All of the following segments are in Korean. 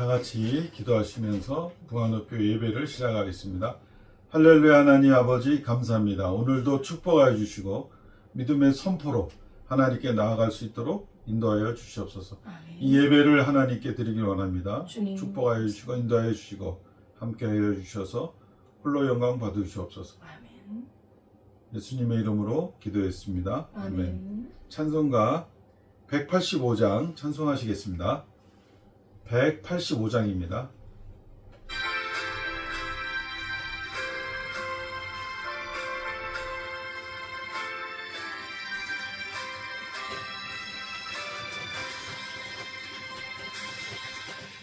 다 같이 기도하시면서 부활목표 예배를 시작하겠습니다. 할렐루야. 하나님 아버지 감사합니다. 오늘도 축복하여 주시고 믿음의 선포로 하나님께 나아갈 수 있도록 인도하여 주시옵소서. 아멘. 이 예배를 하나님께 드리길 원합니다. 주님. 축복하여 주시고 인도하여 주시고 함께하여 주셔서 홀로 영광 받으시옵소서. 아멘. 예수님의 이름으로 기도했습니다. 아멘. 찬송가 185장 찬송하시겠습니다. 185장입니다.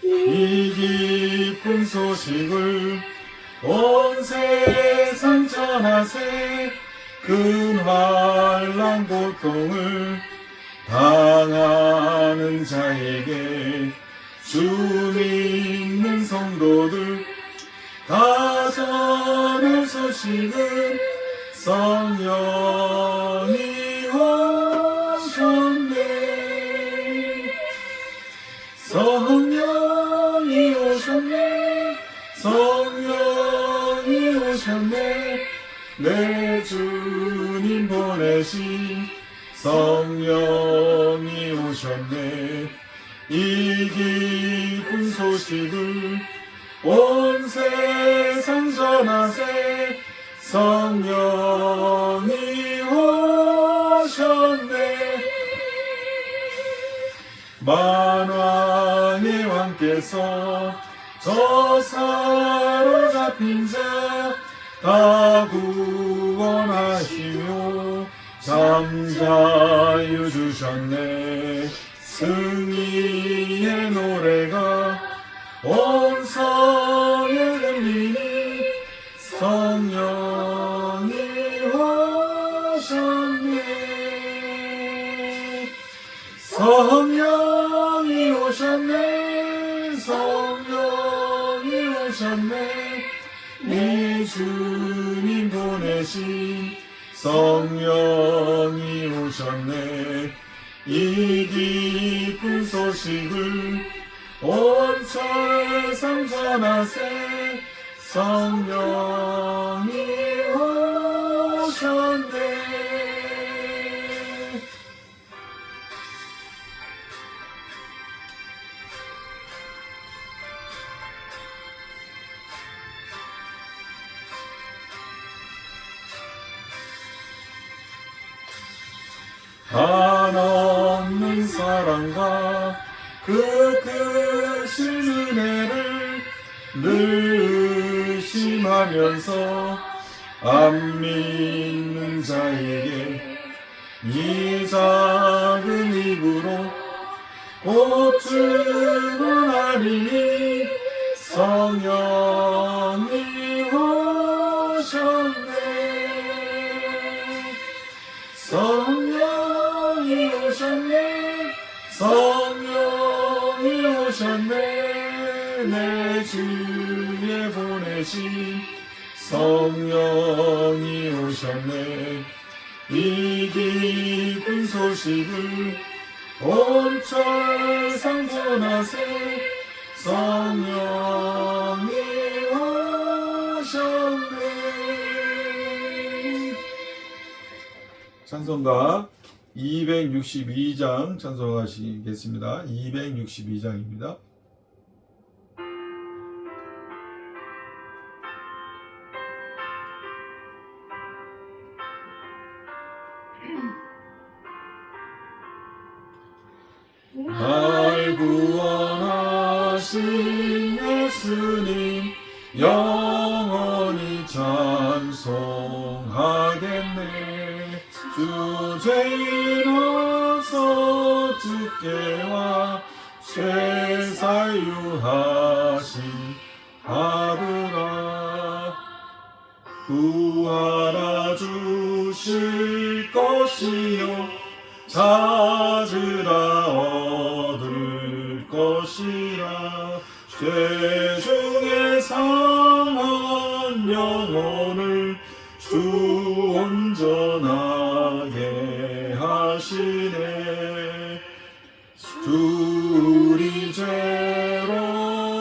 이 기쁜 소식을 온 세상 전하세. 큰 환난 고통을 당하는 자에게 주 믿는 성도들 다 전할 소식은 성령이 오셨네. 성령이 오셨네. 성령이 오셨네. 내 주님 보내신 성령이 오셨네. 이 기쁜 소식을 온 세상 전하세. 성령이 오셨네. 만왕의 왕께서 저 사로잡힌 자 다 구원하시며 잠자유 주셨네. 승리의 노래가 온 성에 들리니 성령이 오셨네. 성령이 오셨네. 성령이 오셨네. 네 주님 보내신 성령이 오셨네. 이 기쁜 소식을 온 세상 전하세. 성령이 오셨네. 한없는 사랑과 그 크신 은혜를 늘 의심하면서 안 믿는 자에게 이 작은 입으로 곧 증언하리니 성령이 오셨네. 성령이 오셨네. 성령이 오셨네. 내 주에 보내신 성령이 오셨네. 이 기쁜 소식을 온 세상 전하세. 성령이 오셨네. 찬송가 262장 찬송하시겠습니다. 262장입니다. 날 구원하신 예수님 영원히 찬송하겠네. 주 죄인으로서 주께와 죄사유하신 하루라. 구하라 주실 것이요 찾으라 얻을 것이라. 죄 중에 상한 영혼을 주 온전하게 하시네. 주 우리 죄로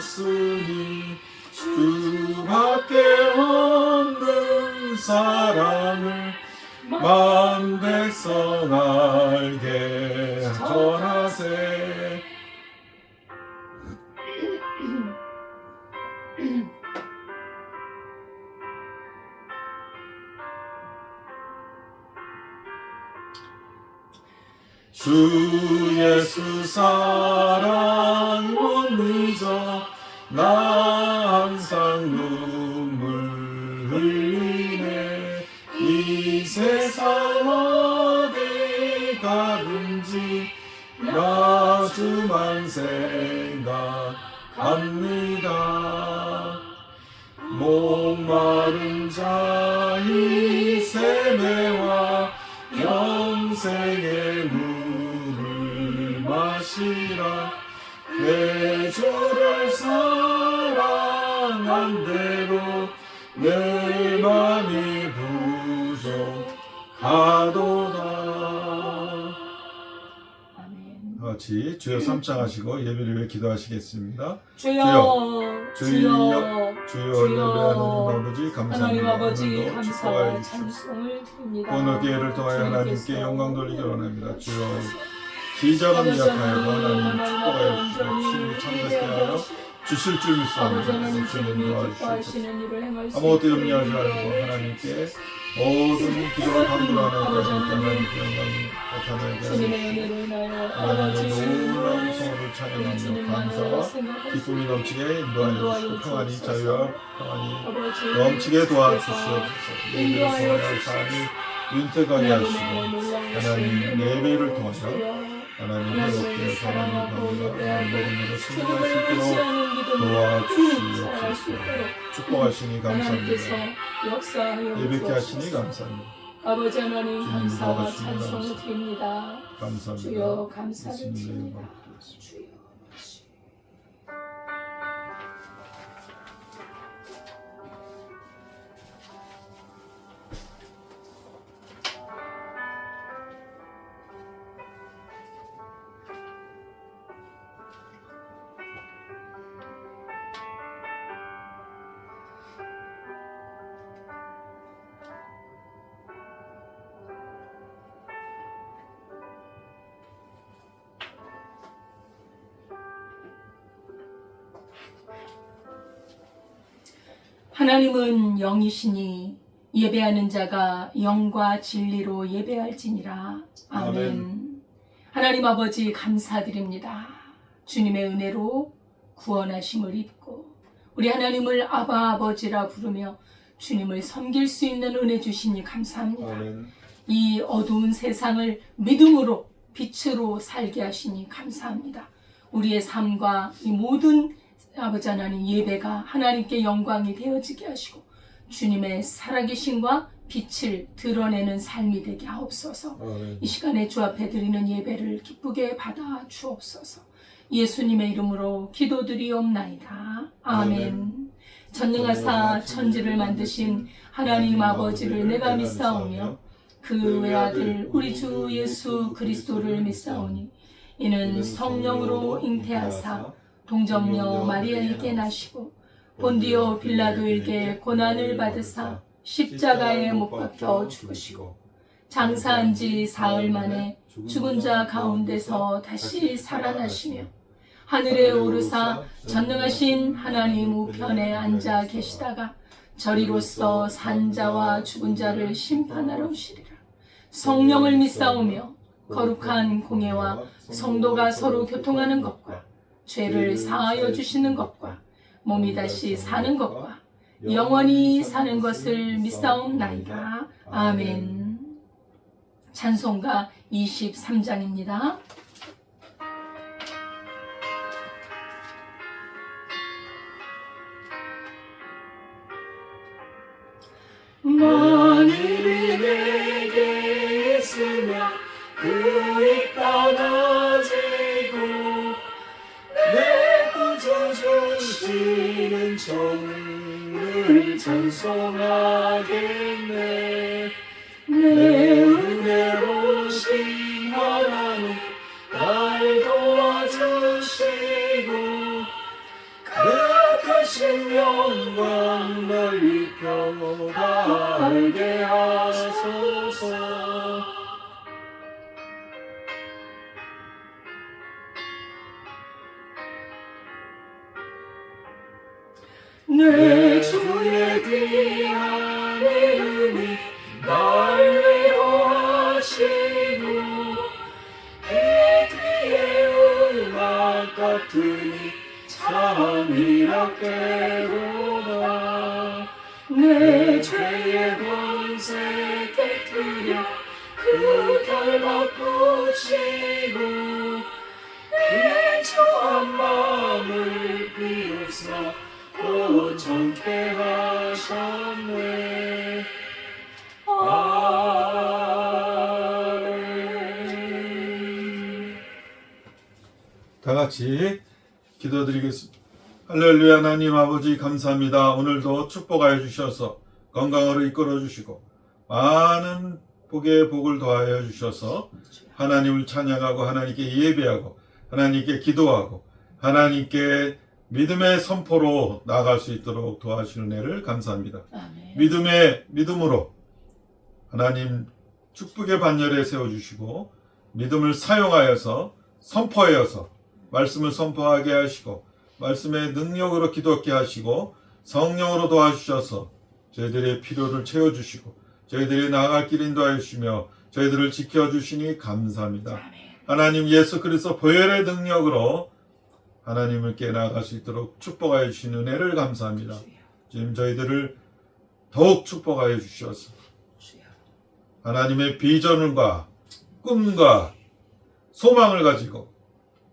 없으니 주밖에 없는 사랑을 만 백성 알게 전하세. 주 예수 사랑 못 잊어 나 항상 눈물 흘리네. 이 세상 어디 가든지 나 주만 생각합니다. 목마른 자의 세매와 영생의 물을 마시라. 내 주를 사랑한 대로 내 맘이 부족하도다. 아멘. 같이 주여 삼창하시고 예배를 위해 기도하시겠습니다. 주여, 주여, 주여, 주여, 하나님 아버지 감사합니다. 하나님 아버지 오늘도 감사와 축복하여 주시옵소서. 찬송을 드립니다. 오늘 기회를 통하여 하나님께 주님께서 영광 돌리기 원합니다. 주여 기적은 약하여도 하나님 축복하여 주시고 신이 참되게 하여 주실 줄 믿사옵니다. 주님 도와주시옵소서. 아무것도 염려하지 말고 하나님께 모든 기도를 간구하는 하나님께 영광을 나타내게 주님의 하시옵소서. 은혜로 인하여 하나님의 아버지 놀라운 성을 찬양하며 감사와 기쁨이 넘치게 인도하여 주시고 평안히 자유와 평안히 넘치게 도와주시옵소서. 예배를 통하여 삶이 윤택하게 하시고 하나님 예배를 통하여 하나님 회복되어 하나님 가운데 하나님 먹음으로 승리할 수 있도록 도와주시옵소서. 축복하시니 감사합니다. 예배케 하시니 감사합니다. 아버지 하나님 주님 감사와 도와주시니 찬송을 감사합니다. 드립니다. 감사합니다. 주여 감사를 예수님의 드립니다. 이름으로 기도했습니다. 주여. 하나님은 영이시니 예배하는 자가 영과 진리로 예배할지니라. 아멘. 아멘. 하나님 아버지 감사드립니다. 주님의 은혜로 구원하심을 입고 우리 하나님을 아바 아버지라 부르며 주님을 섬길 수 있는 은혜 주시니 감사합니다. 아멘. 이 어두운 세상을 믿음으로 빛으로 살게 하시니 감사합니다. 우리의 삶과 이 모든 아버지 하나님 예배가 하나님께 영광이 되어지게 하시고 주님의 살아계심과 빛을 드러내는 삶이 되게 하옵소서. 아멘. 이 시간에 주 앞에 드리는 예배를 기쁘게 받아 주옵소서. 예수님의 이름으로 기도드리옵나이다. 아멘. 전능하사 천지를 만드신 하나님 아버지를 내가 믿사오며 그 외아들 우리 주 예수 그리스도를 믿사오니 이는 성령으로 잉태하사 동정녀 마리아에게 나시고 본디오 빌라도에게 고난을 받으사 십자가에 못 박혀 죽으시고 장사한 지 사흘 만에 죽은 자 가운데서 다시 살아나시며 하늘에 오르사 전능하신 하나님 우편에 앉아 계시다가 저리로서 산 자와 죽은 자를 심판하러 오시리라. 성령을 믿사오며 거룩한 공예와 성도가 서로 교통하는 것과 죄를 사하여 주시는 것과 몸이 다시 사는 것과 영원히 사는 것을 믿사옵나이다. 아멘. 찬송가 23장입니다. 만일이 내게 있으면 그리 떠나지고 내 구주 주시는 정을 찬송하겠네. 내 은혜로신 하나님 날 도와주시고 크신 영광 널리 펴다 알게 하소서. 내 주의 귀한 이름이 날 위로하시고 이 귀의 음악 같으니 참이라 깨우나. 내 죄의 권세 깨뜨려 그 결박 붙이고 내 처한 마음을 비우사 또 정케 하셨네. 아멘. 다 같이 기도드리겠습니다. 할렐루야. 하나님 아버지 감사합니다. 오늘도 축복하여 주셔서 건강으로 이끌어 주시고 많은 복에 복을 더하여 주셔서 하나님을 찬양하고 하나님께 예배하고 하나님께 기도하고 하나님께 믿음의 선포로 나아갈 수 있도록 도와주시는 은혜를 감사합니다. 아멘. 믿음으로 하나님 축복의 반열에 세워주시고 믿음을 사용하여서 선포하여서 말씀을 선포하게 하시고 말씀의 능력으로 기도하게 하시고 성령으로 도와주셔서 저희들의 필요를 채워주시고 저희들이 나아갈 길 인도하여 주시며 저희들을 지켜주시니 감사합니다. 아멘. 하나님 예수 그리스도 보혈의 능력으로 하나님을 깨나갈 수 있도록 축복하여 주시는 은혜를 감사합니다. 지금 저희들을 더욱 축복하여 주셔서 하나님의 비전과 꿈과 소망을 가지고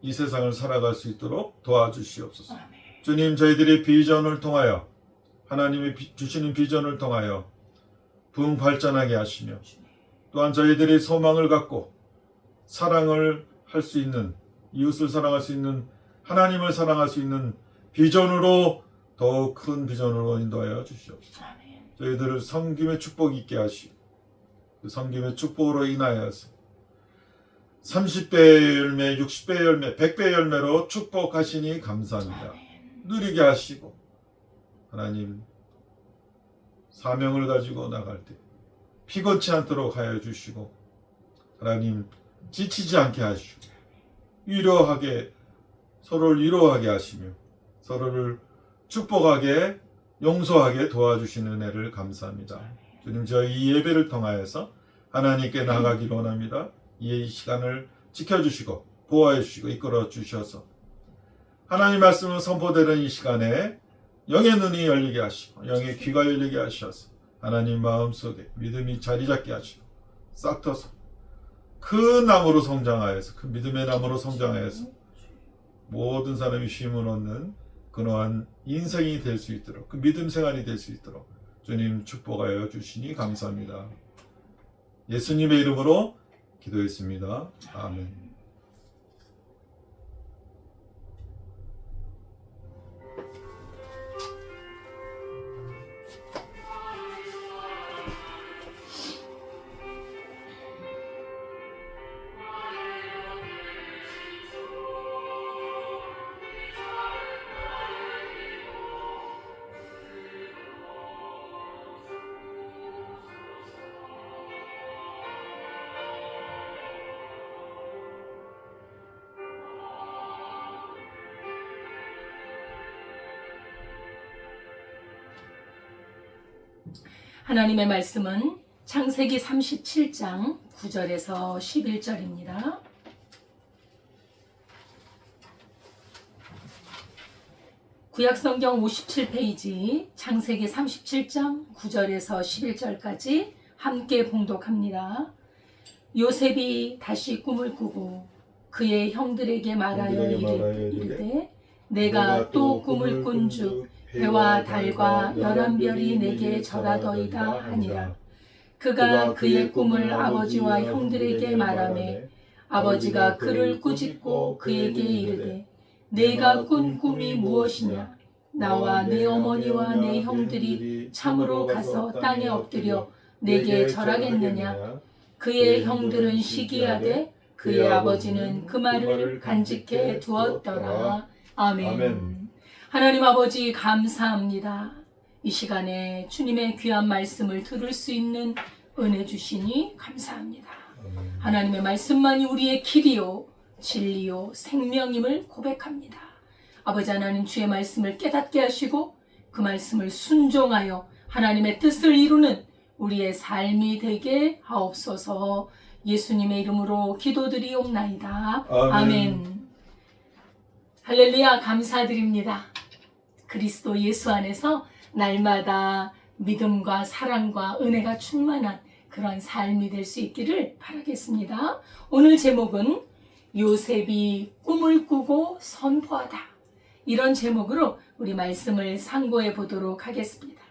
이 세상을 살아갈 수 있도록 도와주시옵소서. 아멘. 주님, 저희들의 비전을 통하여 하나님이 주시는 비전을 통하여 부흥 발전하게 하시며 또한 저희들의 소망을 갖고 사랑을 할 수 있는, 이웃을 사랑할 수 있는, 하나님을 사랑할 수 있는 비전으로 더욱 큰 비전으로 인도하여 주시옵소서. 아멘. 저희들을 섬김의 축복이 있게 하시고 그 섬김의 축복으로 인하여서 30배의 열매, 60배의 열매, 100배의 열매로 축복하시니 감사합니다. 아멘. 누리게 하시고 하나님 사명을 가지고 나갈 때 피곤치 않도록 하여 주시고 하나님 지치지 않게 하시고 서로를 위로하게 하시며 서로를 축복하게 용서하게 도와주시는 은혜를 감사합니다. 주님, 저희 이 예배를 통하여서 하나님께 나아가기를 원합니다. 이 시간을 지켜주시고 보호해 주시고 이끌어 주셔서 하나님 말씀을 선포되는 이 시간에 영의 눈이 열리게 하시고 영의 귀가 열리게 하셔서 하나님 마음속에 믿음이 자리 잡게 하시고 싹터서 큰 나무로 성장하여서 그 믿음의 나무로 성장하여서 모든 사람이 쉼을 얻는 그러한 인생이 될 수 있도록 그 믿음 생활이 될 수 있도록 주님 축복하여 주시니 감사합니다. 예수님의 이름으로 기도했습니다. 아멘. 하나님의 말씀은 창세기 37장 9절에서 11절입니다. 구약성경 57페이지 창세기 37장 9절에서 11절까지 함께 봉독합니다. 요셉이 다시 꿈을 꾸고 그의 형들에게 말하여 이르되 내가 또 꿈을 꾼즉 해와 달과 열한 별이 내게 절하더이다 하니라. 그가 그의 꿈을 아버지와 형들에게 말하매 아버지가 그를 꾸짖고 그에게 이르되 내가 꾼 꿈이 무엇이냐? 나와 내 어머니와 내 형들이 참으로 가서 땅에 엎드려 내게 절하겠느냐? 그의 형들은 시기하되 그의 아버지는 그 말을 간직해 두었더라. 아멘. 하나님 아버지 감사합니다. 이 시간에 주님의 귀한 말씀을 들을 수 있는 은혜 주시니 감사합니다. 하나님의 말씀만이 우리의 길이요 진리요 생명임을 고백합니다. 아버지 하나님 주의 말씀을 깨닫게 하시고 그 말씀을 순종하여 하나님의 뜻을 이루는 우리의 삶이 되게 하옵소서. 예수님의 이름으로 기도드리옵나이다. 아멘. 할렐루야. 감사드립니다. 그리스도 예수 안에서 날마다 믿음과 사랑과 은혜가 충만한 그런 삶이 될 수 있기를 바라겠습니다. 오늘 제목은 요셉이 꿈을 꾸고 선포하다. 이런 제목으로 우리 말씀을 상고해 보도록 하겠습니다.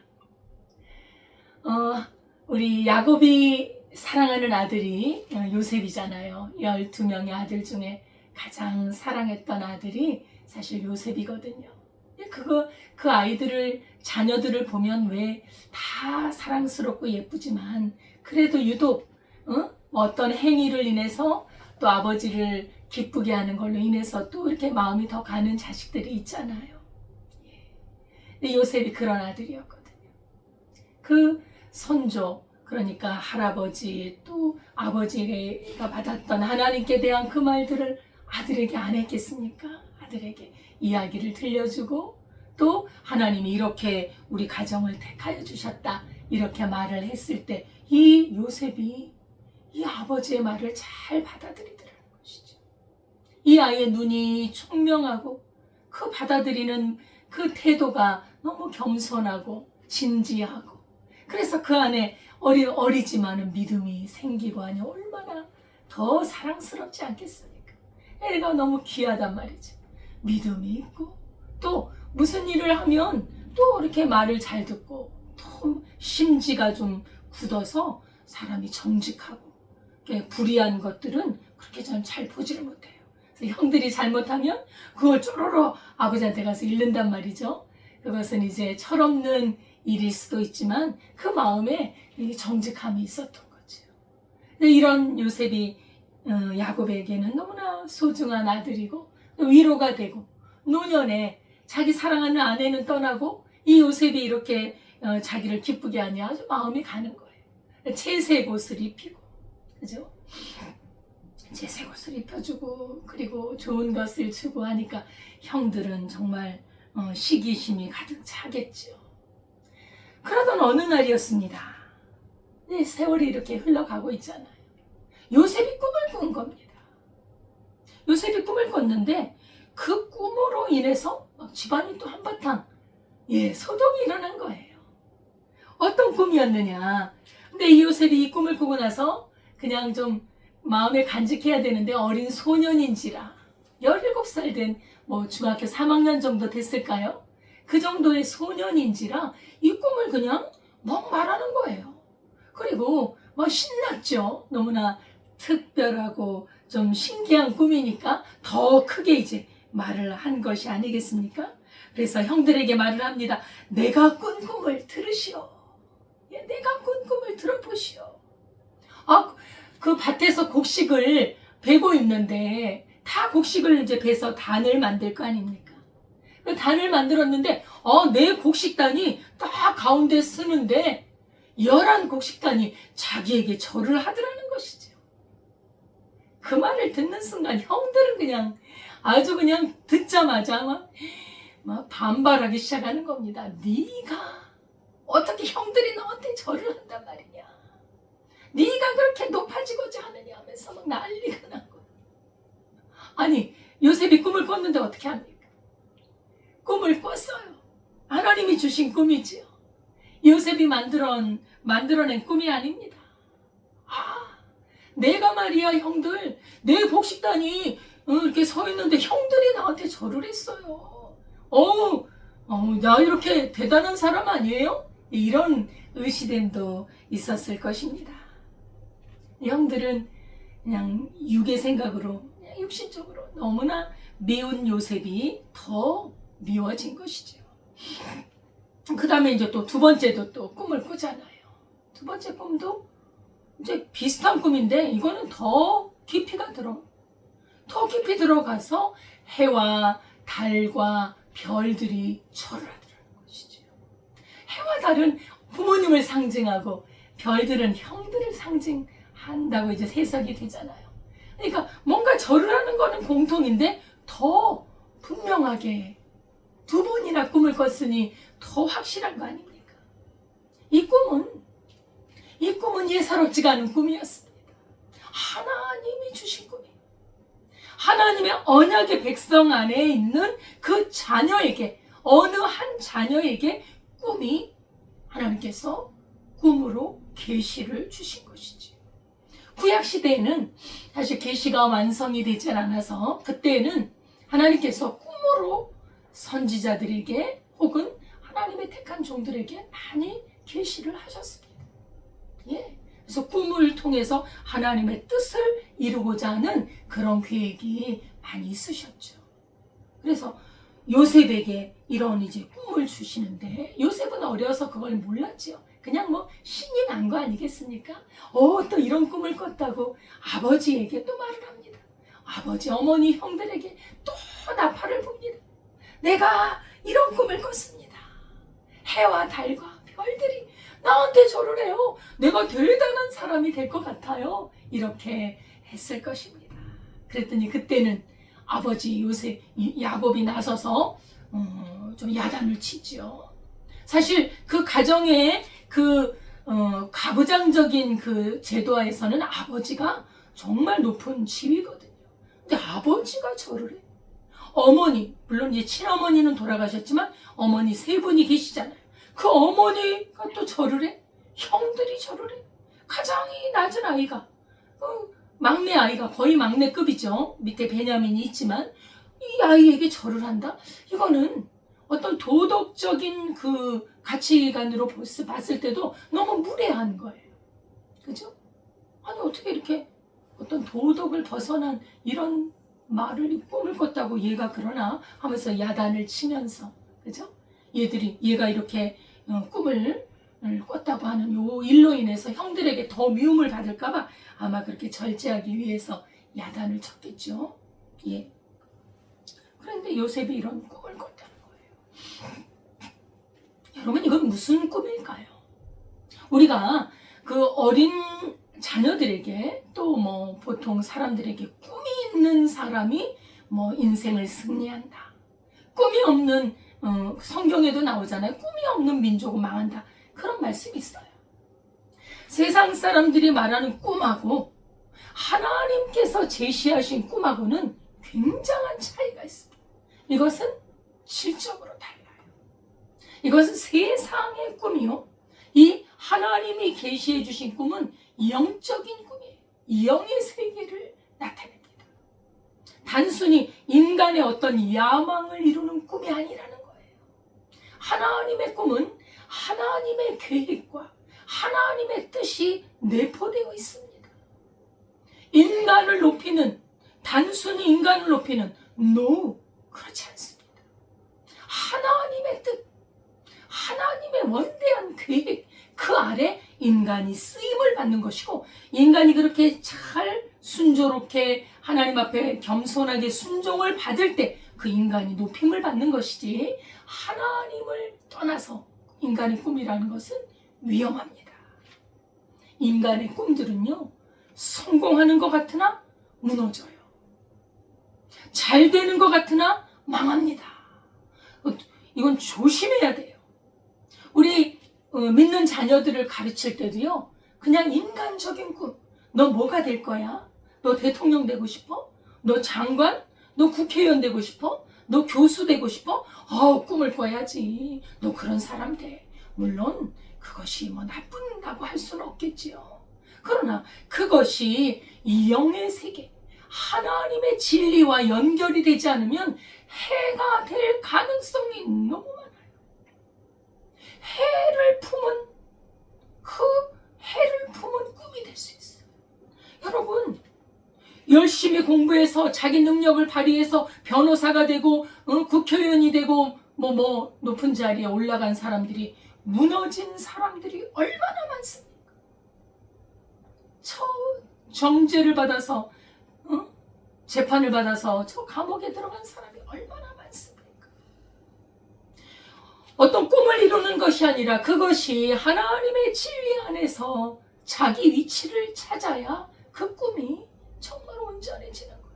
우리 야곱이 사랑하는 아들이 요셉이잖아요. 12명의 아들 중에 가장 사랑했던 아들이 사실 요셉이거든요. 그 아이들을, 자녀들을 보면 왜 다 사랑스럽고 예쁘지만 그래도 유독 어떤 행위를 인해서 또 아버지를 기쁘게 하는 걸로 인해서 또 이렇게 마음이 더 가는 자식들이 있잖아요. 근데 요셉이 그런 아들이었거든요. 그 손조, 그러니까 할아버지 또 아버지가 받았던 하나님께 대한 그 말들을 아들에게 안 했겠습니까? 아들에게 이야기를 들려주고 또 하나님이 이렇게 우리 가정을 택하여 주셨다 이렇게 말을 했을 때 이 요셉이 이 아버지의 말을 잘 받아들이더라는 것이죠. 이 아이의 눈이 총명하고 그 받아들이는 그 태도가 너무 겸손하고 진지하고 그래서 그 안에 어리지만은 믿음이 생기고 하니 얼마나 더 사랑스럽지 않겠습니까? 애가 너무 귀하단 말이죠. 믿음이 있고 또 무슨 일을 하면 또 이렇게 말을 잘 듣고 또 심지가 좀 굳어서 사람이 정직하고 불의한 것들은 그렇게 전 잘 보지를 못해요. 그래서 형들이 잘못하면 그걸 쪼로로 아버지한테 가서 잃는단 말이죠. 그것은 이제 철없는 일일 수도 있지만 그 마음에 정직함이 있었던 거죠. 이런 요셉이 야곱에게는 너무나 소중한 아들이고 위로가 되고 노년에 자기 사랑하는 아내는 떠나고 이 요셉이 이렇게 자기를 기쁘게 하니 아주 마음이 가는 거예요. 채색 옷을 입히고, 그죠? 채색 옷을 입혀주고 그리고 좋은 것을 주고 하니까 형들은 정말 시기심이 가득 차겠죠. 그러던 어느 날이었습니다. 세월이 이렇게 흘러가고 있잖아요. 요셉이 꿈을 꾼 겁니다. 요셉이 꿈을 꿨는데 그 꿈으로 인해서 집안이 또 한바탕 소동이 일어난 거예요. 어떤 꿈이었느냐. 근데 이 요셉이 이 꿈을 꾸고 나서 그냥 좀 마음에 간직해야 되는데 어린 소년인지라 17살 된 중학교 3학년 정도 됐을까요? 그 정도의 소년인지라 이 꿈을 그냥 막 말하는 거예요. 그리고 막 신났죠. 너무나 특별하고 좀 신기한 꿈이니까 더 크게 이제 말을 한 것이 아니겠습니까? 그래서 형들에게 말을 합니다. 내가 꾼 꿈을 들으시오. 내가 꾼 꿈을 들어보시오. 그 밭에서 곡식을 베고 있는데 다 곡식을 이제 베서 단을 만들 거 아닙니까? 그 단을 만들었는데 내 곡식단이 딱 가운데 쓰는데 11 곡식단이 자기에게 절을 하더라는 것이죠. 그 말을 듣는 순간 형들은 그냥 아주 그냥 듣자마자 막 반발하기 시작하는 겁니다. 네가 어떻게 형들이 너한테 절을 한단 말이냐. 네가 그렇게 높아지고자 하느냐 하면서 막 난리가 나고. 아니 요셉이 꿈을 꿨는데 어떻게 합니까? 꿈을 꿨어요. 하나님이 주신 꿈이지요. 요셉이 만들어낸 꿈이 아닙니다. 내가 말이야 형들 내 곡식단이 이렇게 서 있는데 형들이 나한테 절을 했어요. 나 이렇게 대단한 사람 아니에요? 이런 의시됨도 있었을 것입니다. 형들은 그냥 육의 생각으로 그냥 육신적으로 너무나 미운 요셉이 더 미워진 것이죠. 그 다음에 이제 또 두 번째도 또 꿈을 꾸잖아요. 두 번째 꿈도 이제 비슷한 꿈인데 이거는 더 깊이 들어가서 해와 달과 별들이 절을 하더라는 것이죠. 해와 달은 부모님을 상징하고 별들은 형들을 상징한다고 이제 해석이 되잖아요. 그러니까 뭔가 절을 하는 거는 공통인데 더 분명하게 두 번이나 꿈을 꿨으니 더 확실한 거 아닙니까? 이 꿈은 예사롭지가 않은 꿈이었습니다. 하나님이 주신 꿈이에요. 하나님의 언약의 백성 안에 있는 그 자녀에게, 어느 한 자녀에게 꿈이 하나님께서 꿈으로 계시를 주신 것이지. 구약 시대에는 사실 계시가 완성이 되지 않아서 그때는 하나님께서 꿈으로 선지자들에게 혹은 하나님의 택한 종들에게 많이 계시를 하셨습니다. 예. 그래서 꿈을 통해서 하나님의 뜻을 이루고자 하는 그런 계획이 많이 있으셨죠. 그래서 요셉에게 이런 이제 꿈을 주시는데 요셉은 어려서 그걸 몰랐죠. 그냥 뭐 신이 난 거 아니겠습니까? 또 이런 꿈을 꿨다고 아버지에게 또 말을 합니다. 아버지, 어머니, 형들에게 또 나팔을 붑니다. 내가 이런 꿈을 꿨습니다. 해와 달과 별들이 나한테 절을 해요. 내가 대단한 사람이 될 것 같아요. 이렇게 했을 것입니다. 그랬더니 그때는 아버지 요셉, 야곱이 나서서 좀 야단을 치죠. 사실 그 가정의 그 가부장적인 그 제도하에서는 아버지가 정말 높은 지위거든요. 근데 아버지가 절을 해. 어머니, 물론 이제 친어머니는 돌아가셨지만 어머니 세 분이 계시잖아요. 그 어머니가 또 절을 해. 형들이 절을 해. 가장 낮은 아이가, 막내 아이가 거의 막내급이죠. 밑에 베냐민이 있지만 이 아이에게 절을 한다? 이거는 어떤 도덕적인 그 가치관으로 봤을 때도 너무 무례한 거예요. 그죠? 아니 어떻게 이렇게 어떤 도덕을 벗어난 이런 말을 꿈을 꿨다고 얘가 그러나 하면서 야단을 치면서, 그죠? 얘가 이렇게 꿈을 꿨다고 하는 요 일로 인해서 형들에게 더 미움을 받을까봐 아마 그렇게 절제하기 위해서 야단을 쳤겠죠. 예. 그런데 요셉이 이런 꿈을 꿨다는 거예요. 여러분, 이건 무슨 꿈일까요? 우리가 그 어린 자녀들에게 또 뭐 보통 사람들에게 꿈이 있는 사람이 뭐 인생을 승리한다. 꿈이 없는 성경에도 나오잖아요. 꿈이 없는 민족은 망한다. 그런 말씀이 있어요. 세상 사람들이 말하는 꿈하고 하나님께서 제시하신 꿈하고는 굉장한 차이가 있습니다. 이것은 질적으로 달라요. 이것은 세상의 꿈이요. 이 하나님이 계시해 주신 꿈은 영적인 꿈이에요. 영의 세계를 나타냅니다. 단순히 인간의 어떤 야망을 이루는 꿈이 아니라는 거예요. 하나님의 꿈은 하나님의 계획과 하나님의 뜻이 내포되어 있습니다. 인간을 높이는, 단순히 인간을 높이는, no, 그렇지 않습니다. 하나님의 뜻, 하나님의 원대한 계획, 그 아래 인간이 쓰임을 받는 것이고, 인간이 그렇게 잘 순조롭게 하나님 앞에 겸손하게 순종을 받을 때 그 인간이 높임을 받는 것이지, 하나님을 떠나서 인간의 꿈이라는 것은 위험합니다. 인간의 꿈들은요, 성공하는 것 같으나 무너져요. 잘 되는 것 같으나 망합니다. 이건 조심해야 돼요. 우리 믿는 자녀들을 가르칠 때도요, 그냥 인간적인 꿈. 너 뭐가 될 거야? 너 대통령 되고 싶어? 너 장관? 너 국회의원 되고 싶어? 너 교수 되고 싶어? 꿈을 꿔야지. 너 그런 사람 돼. 물론 그것이 뭐 나쁜다고 할 수는 없겠지요. 그러나 그것이 이 영의 세계, 하나님의 진리와 연결이 되지 않으면 해가 될 가능성이 너무 많아요. 해를 품은 꿈이 될 수 있어요. 여러분, 열심히 공부해서 자기 능력을 발휘해서 변호사가 되고 국회의원이 되고 뭐 높은 자리에 올라간 사람들이 무너진 사람들이 얼마나 많습니까? 저 정죄를 받아서 재판을 받아서 저 감옥에 들어간 사람이 얼마나 많습니까? 어떤 꿈을 이루는 것이 아니라 그것이 하나님의 진리 안에서 자기 위치를 찾아야 그 꿈이 정말 온전해지는 거예요.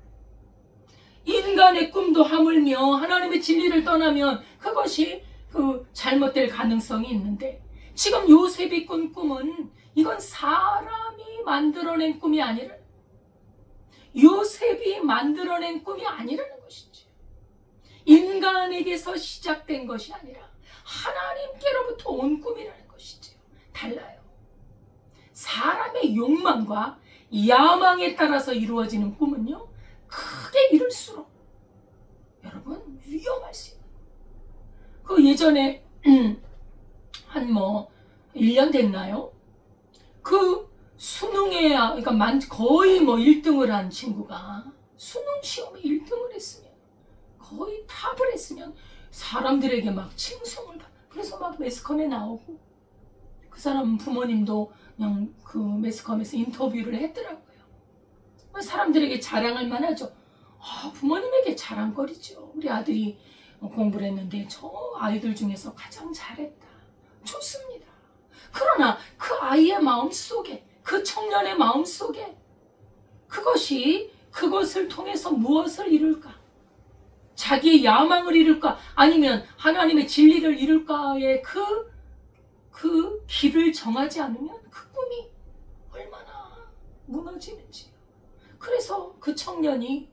인간의 꿈도 하물며 하나님의 진리를 떠나면 그것이 그 잘못될 가능성이 있는데, 지금 요셉이 꾼 꿈은 이건 사람이 만들어낸 꿈이 아니라, 요셉이 만들어낸 꿈이 아니라는 것이지. 인간에게서 시작된 것이 아니라 하나님께로부터 온 꿈이라는 것이지요. 달라요. 사람의 욕망과 야망에 따라서 이루어지는 꿈은요, 크게 이룰수록 여러분 위험할 수 있는 거예요. 그 예전에 한 1년 됐나요? 그 수능에, 그러니까 거의 1등을 한 친구가 수능 시험에 1등을 했으면, 거의 탑을 했으면 사람들에게 막 칭송을 받, 그래서 막 매스컴에 나오고, 그 사람 부모님도 그냥 그 매스컴에서 인터뷰를 했더라고요. 사람들에게 자랑할 만하죠. 부모님에게 자랑거리죠. 우리 아들이 공부를 했는데 저 아이들 중에서 가장 잘했다. 좋습니다. 그러나 그 아이의 마음속에, 그 청년의 마음속에 그것을 통해서 무엇을 이룰까? 자기의 야망을 이룰까? 아니면 하나님의 진리를 이룰까의 그 길을 정하지 않으면 그 꿈이 얼마나 무너지는지요. 그래서 그 청년이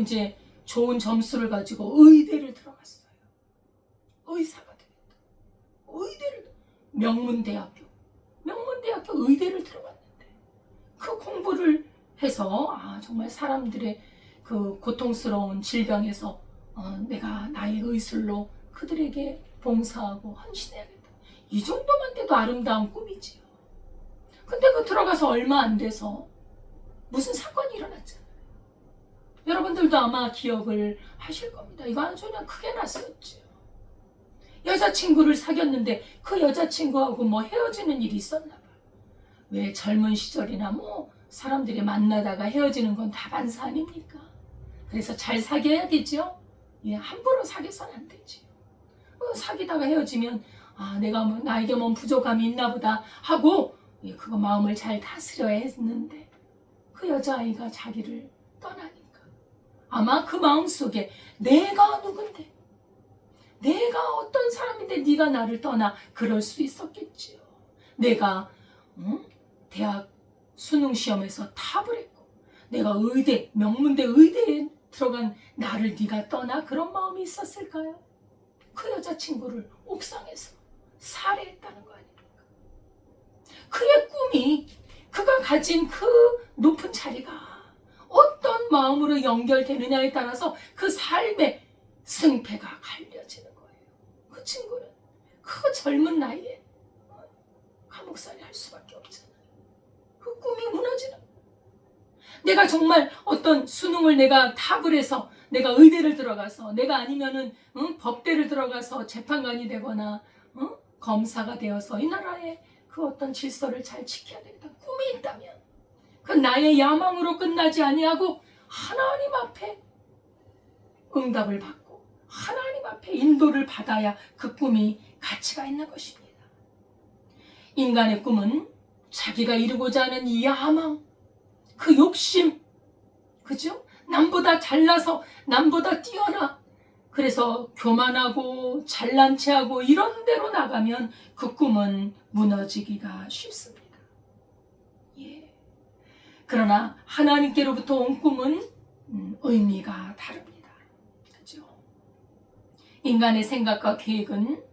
이제 좋은 점수를 가지고 의대를 들어갔어요. 의사가 되겠다. 명문대학교 의대를 들어갔는데, 그 공부를 해서 정말 사람들의 그 고통스러운 질병에서 내가 나의 의술로 그들에게 봉사하고 헌신해야겠다. 이 정도만 돼도 아름다운 꿈이지요. 근데 들어가서 얼마 안 돼서 무슨 사건이 일어났잖아요. 여러분들도 아마 기억을 하실 겁니다. 이거 아주 그냥 크게 났었죠. 여자친구를 사귀었는데 그 여자친구하고 헤어지는 일이 있었나 봐요. 왜 젊은 시절이나 사람들이 만나다가 헤어지는 건 다반사 아닙니까? 그래서 잘 사귀어야 되죠. 함부로 사귀어서는 안 되죠. 사귀다가 헤어지면 내가 나에게 부족함이 있나 보다 하고 그거 마음을 잘 다스려야 했는데, 그 여자아이가 자기를 떠나니까 아마 그 마음속에 내가 누군데, 내가 어떤 사람인데 네가 나를 떠나, 그럴 수 있었겠지요. 내가 대학 수능 시험에서 탑을 했고 내가 명문대 의대에 들어간 나를 네가 떠나, 그런 마음이 있었을까요? 그 여자친구를 옥상에서 살해했다는 거 아닙니까? 그의 꿈이, 그가 가진 그 높은 자리가 어떤 마음으로 연결되느냐에 따라서 그 삶의 승패가 갈려지는 거예요. 그 친구는 그 젊은 나이에 감옥살이 할 수밖에 없잖아요. 그 꿈이 무너지는 거예요. 내가 정말 어떤 수능을 내가 탑을 해서 내가 의대를 들어가서, 내가 아니면은 법대를 들어가서 재판관이 되거나 검사가 되어서 이 나라의 그 어떤 질서를 잘 지켜야 되겠다 꿈이 있다면, 그 나의 야망으로 끝나지 아니하고 하나님 앞에 응답을 받고 하나님 앞에 인도를 받아야 그 꿈이 가치가 있는 것입니다. 인간의 꿈은 자기가 이루고자 하는 이 야망, 그 욕심, 그죠? 남보다 잘나서, 남보다 뛰어나, 그래서 교만하고 잘난 체하고 이런 데로 나가면 그 꿈은 무너지기가 쉽습니다. 그러나 하나님께로부터 온 꿈은 의미가 다릅니다. 그죠? 인간의 생각과 계획은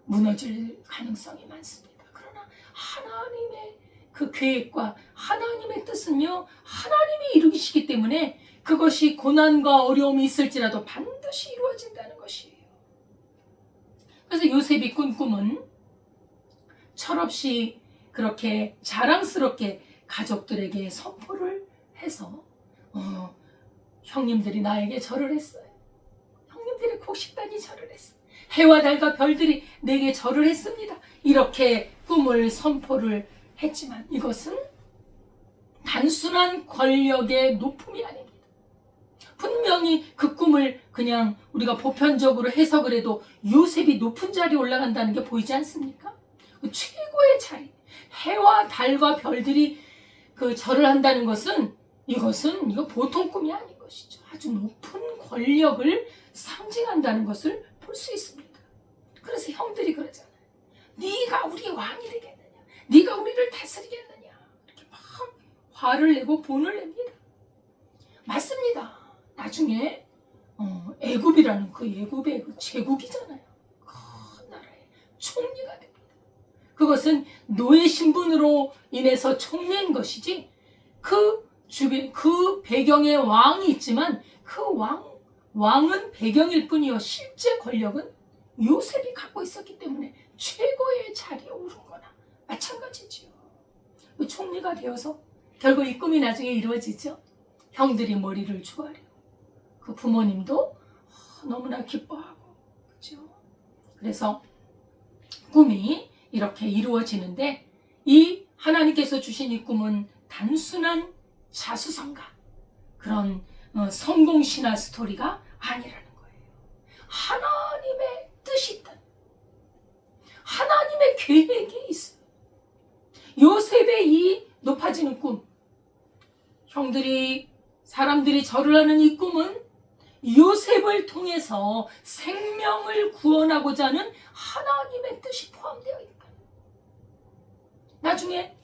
무너질 가능성이 많습니다. 그러나 하나님의 그 계획과 하나님의 뜻은요, 하나님이 이루시기 때문에 그것이 고난과 어려움이 있을지라도 반드시 이루어진다는 것이에요. 그래서 요셉이 꾼 꿈은 철없이 그렇게 자랑스럽게 가족들에게 선포를 해서 형님들이 나에게 절을 했어요. 형님들의 곡식단이 절을 했어요. 해와 달과 별들이 내게 절을 했습니다. 이렇게 꿈을 선포를 했지만 이것은 단순한 권력의 높음이 아닙니다. 분명히 그 꿈을 그냥 우리가 보편적으로 해석을 해도 요셉이 높은 자리에 올라간다는 게 보이지 않습니까? 그 최고의 자리, 해와 달과 별들이 그 절을 한다는 것은 이거 보통 꿈이 아닌 것이죠. 아주 높은 권력을 상징한다는 것을 볼 수 있습니다. 그래서 형들이 그러잖아요. 네가 우리의 왕이 되겠느냐? 네가 우리를 다스리겠느냐? 이렇게 막 화를 내고 본을 냅니다. 맞습니다. 나중에 애굽이라는 그 애굽의 그 제국이잖아요. 큰 나라의 총리가 됩니다. 그것은 노예 신분으로 인해서 총리인 것이지 그 주변 그 배경에 왕이 있지만 그 왕은 배경일 뿐이요 실제 권력은 요셉이 갖고 있었기 때문에 최고의 자리에 오른 거나 마찬가지지요. 그 총리가 되어서 결국 이 꿈이 나중에 이루어지죠. 형들이 머리를 조아려. 그 부모님도 너무나 기뻐하고, 그렇죠? 그래서 꿈이 이렇게 이루어지는데 이 하나님께서 주신 이 꿈은 단순한 자수성가 그런 성공 신화 스토리가 아니라는 거예요. 하나님의 뜻이 있다. 하나님의 계획이 있어요. 요셉의 이 높아지는 꿈, 사람들이 절을 하는 이 꿈은 요셉을 통해서 생명을 구원하고자 하는 하나님의 뜻이 포함되어 있다. 나중에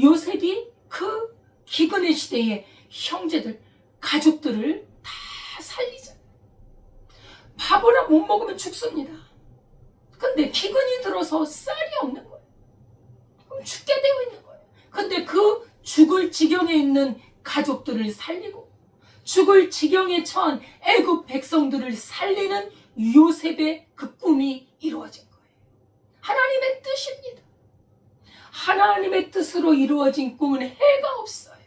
요셉이 그 기근의 시대에 형제들, 가족들을 다 살리잖아요. 밥을 못 먹으면 죽습니다. 근데 기근이 들어서 쌀이 없는 거예요. 그럼 죽게 되어 있는 거예요. 근데 그 죽을 지경에 있는 가족들을 살리고 죽을 지경에 처한 애굽 백성들을 살리는 요셉의 그 꿈이 이루어진 거예요. 하나님의 뜻입니다. 하나님의 뜻으로 이루어진 꿈은 해가 없어요.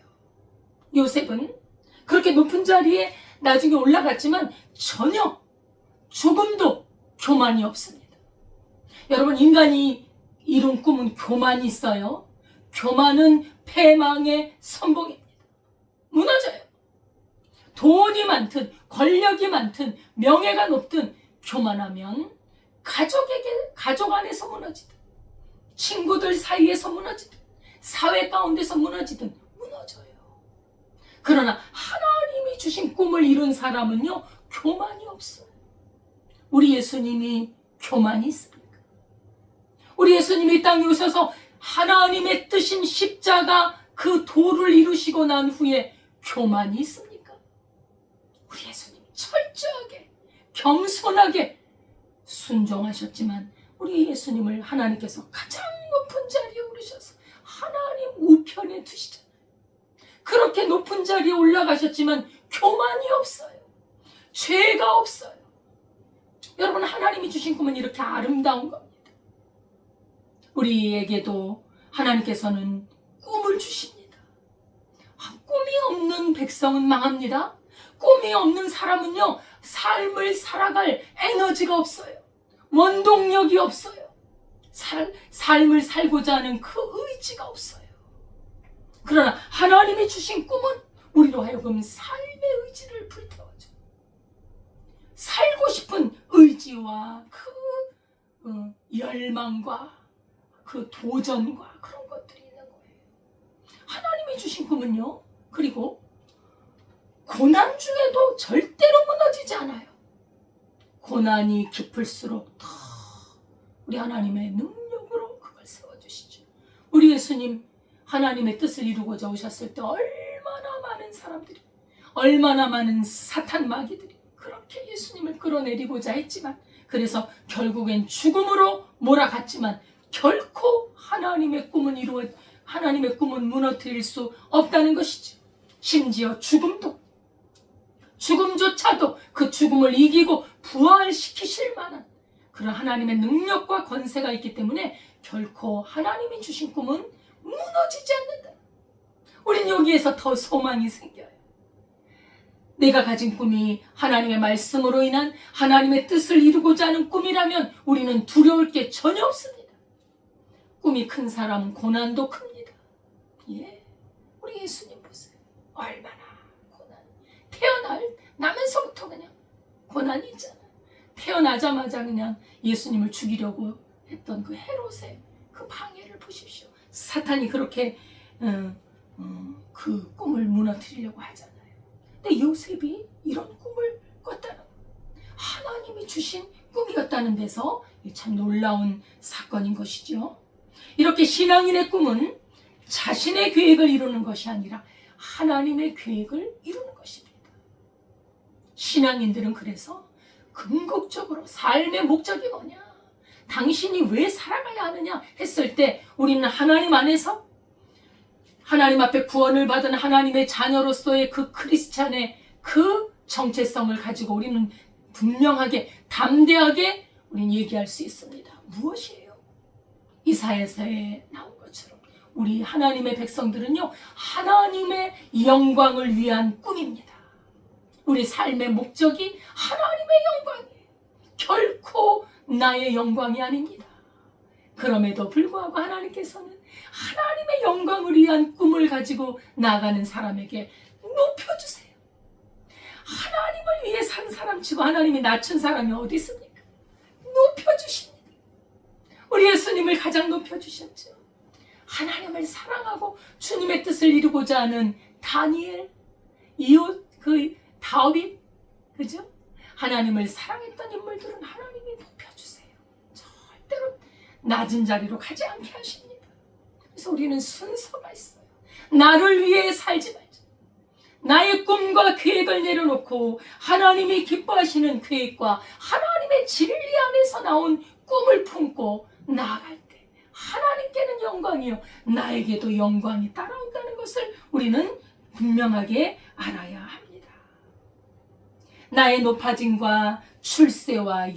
요셉은 그렇게 높은 자리에 나중에 올라갔지만 전혀 조금도 교만이 없습니다. 여러분, 인간이 이룬 꿈은 교만이 있어요. 교만은 패망의 선봉입니다. 무너져요. 돈이 많든 권력이 많든 명예가 높든 교만하면 가족 안에서 무너지든 친구들 사이에서 무너지든 사회 가운데서 무너지든 무너져요. 그러나 하나님이 주신 꿈을 이룬 사람은요 교만이 없어요. 우리 예수님이 교만이 있습니까? 우리 예수님이 이 땅에 오셔서 하나님의 뜻인 십자가 그 도를 이루시고 난 후에 교만이 있습니까? 우리 예수님 철저하게 겸손하게 순종하셨지만 우리 예수님을 하나님께서 가장 높은 자리에 오르셔서 하나님 우편에 두시잖아요. 그렇게 높은 자리에 올라가셨지만 교만이 없어요. 죄가 없어요. 여러분, 하나님이 주신 꿈은 이렇게 아름다운 겁니다. 우리에게도 하나님께서는 꿈을 주십니다. 꿈이 없는 백성은 망합니다. 꿈이 없는 사람은요 삶을 살아갈 에너지가 없어요. 원동력이 없어요. 삶을 살고자 하는 그 의지가 없어요. 그러나 하나님이 주신 꿈은 우리로 하여금 삶의 의지를 불태워줘. 살고 싶은 의지와 그 열망과 그 도전과 그런 것들이 있는 거예요. 하나님이 주신 꿈은요, 그리고 고난 중에도 절대로 무너지지 않아요. 고난이 깊을수록 더 우리 하나님의 능력으로 그걸 세워주시죠. 우리 예수님 하나님의 뜻을 이루고자 오셨을 때 얼마나 많은 사람들이, 얼마나 많은 사탄 마귀들이 그렇게 예수님을 끌어내리고자 했지만, 그래서 결국엔 죽음으로 몰아갔지만 결코 하나님의 꿈은 무너뜨릴 수 없다는 것이죠. 심지어 죽음조차도 그 죽음을 이기고 부활시키실 만한 그런 하나님의 능력과 권세가 있기 때문에 결코 하나님이 주신 꿈은 무너지지 않는다. 우린 여기에서 더 소망이 생겨요. 내가 가진 꿈이 하나님의 말씀으로 인한 하나님의 뜻을 이루고자 하는 꿈이라면 우리는 두려울 게 전혀 없습니다. 꿈이 큰 사람은 고난도 큽니다. 예, 우리 예수님 보세요. 얼마나 고난, 나면서부터 그냥 고난이 있잖아요. 태어나자마자 그냥 예수님을 죽이려고 했던 그 헤롯의 그 방해를 보십시오. 사탄이 그렇게 그 꿈을 무너뜨리려고 하잖아요. 근데 요셉이 이런 꿈을 꿨다는 거예요. 하나님이 주신 꿈이었다는 데서 참 놀라운 사건인 것이죠. 이렇게 신앙인의 꿈은 자신의 계획을 이루는 것이 아니라 하나님의 계획을 이루는 것입니다. 신앙인들은 그래서 궁극적으로 삶의 목적이 뭐냐? 당신이 왜 살아가야 하느냐 했을 때 우리는 하나님 안에서 하나님 앞에 구원을 받은 하나님의 자녀로서의 그 크리스찬의 그 정체성을 가지고 우리는 분명하게 담대하게 우리는 얘기할 수 있습니다. 무엇이에요? 이사야서에 나온 것처럼 우리 하나님의 백성들은요, 하나님의 영광을 위한 꿈입니다. 우리 삶의 목적이 하나님의 영광이에요. 결코 나의 영광이 아닙니다. 그럼에도 불구하고 하나님께서는 하나님의 영광을 위한 꿈을 가지고 나아가는 사람에게 높여주세요. 하나님을 위해 산 사람치고 하나님이 낮춘 사람이 어디 있습니까? 높여주십니다. 우리 예수님을 가장 높여주셨죠. 하나님을 사랑하고 주님의 뜻을 이루고자 하는 다니엘, 이웃, 그 다윗, 그죠? 하나님을 사랑했던 인물들은 하나님이 높여주세요. 절대로 낮은 자리로 가지 않게 하십니다. 그래서 우리는 순서가 있어요. 나를 위해 살지 말자. 나의 꿈과 계획을 내려놓고 하나님이 기뻐하시는 계획과 하나님의 진리 안에서 나온 꿈을 품고 나아갈 때 하나님께는 영광이요 나에게도 영광이 따라온다는 것을 우리는 분명하게 알아야 합니다. 나의 높아짐과 출세와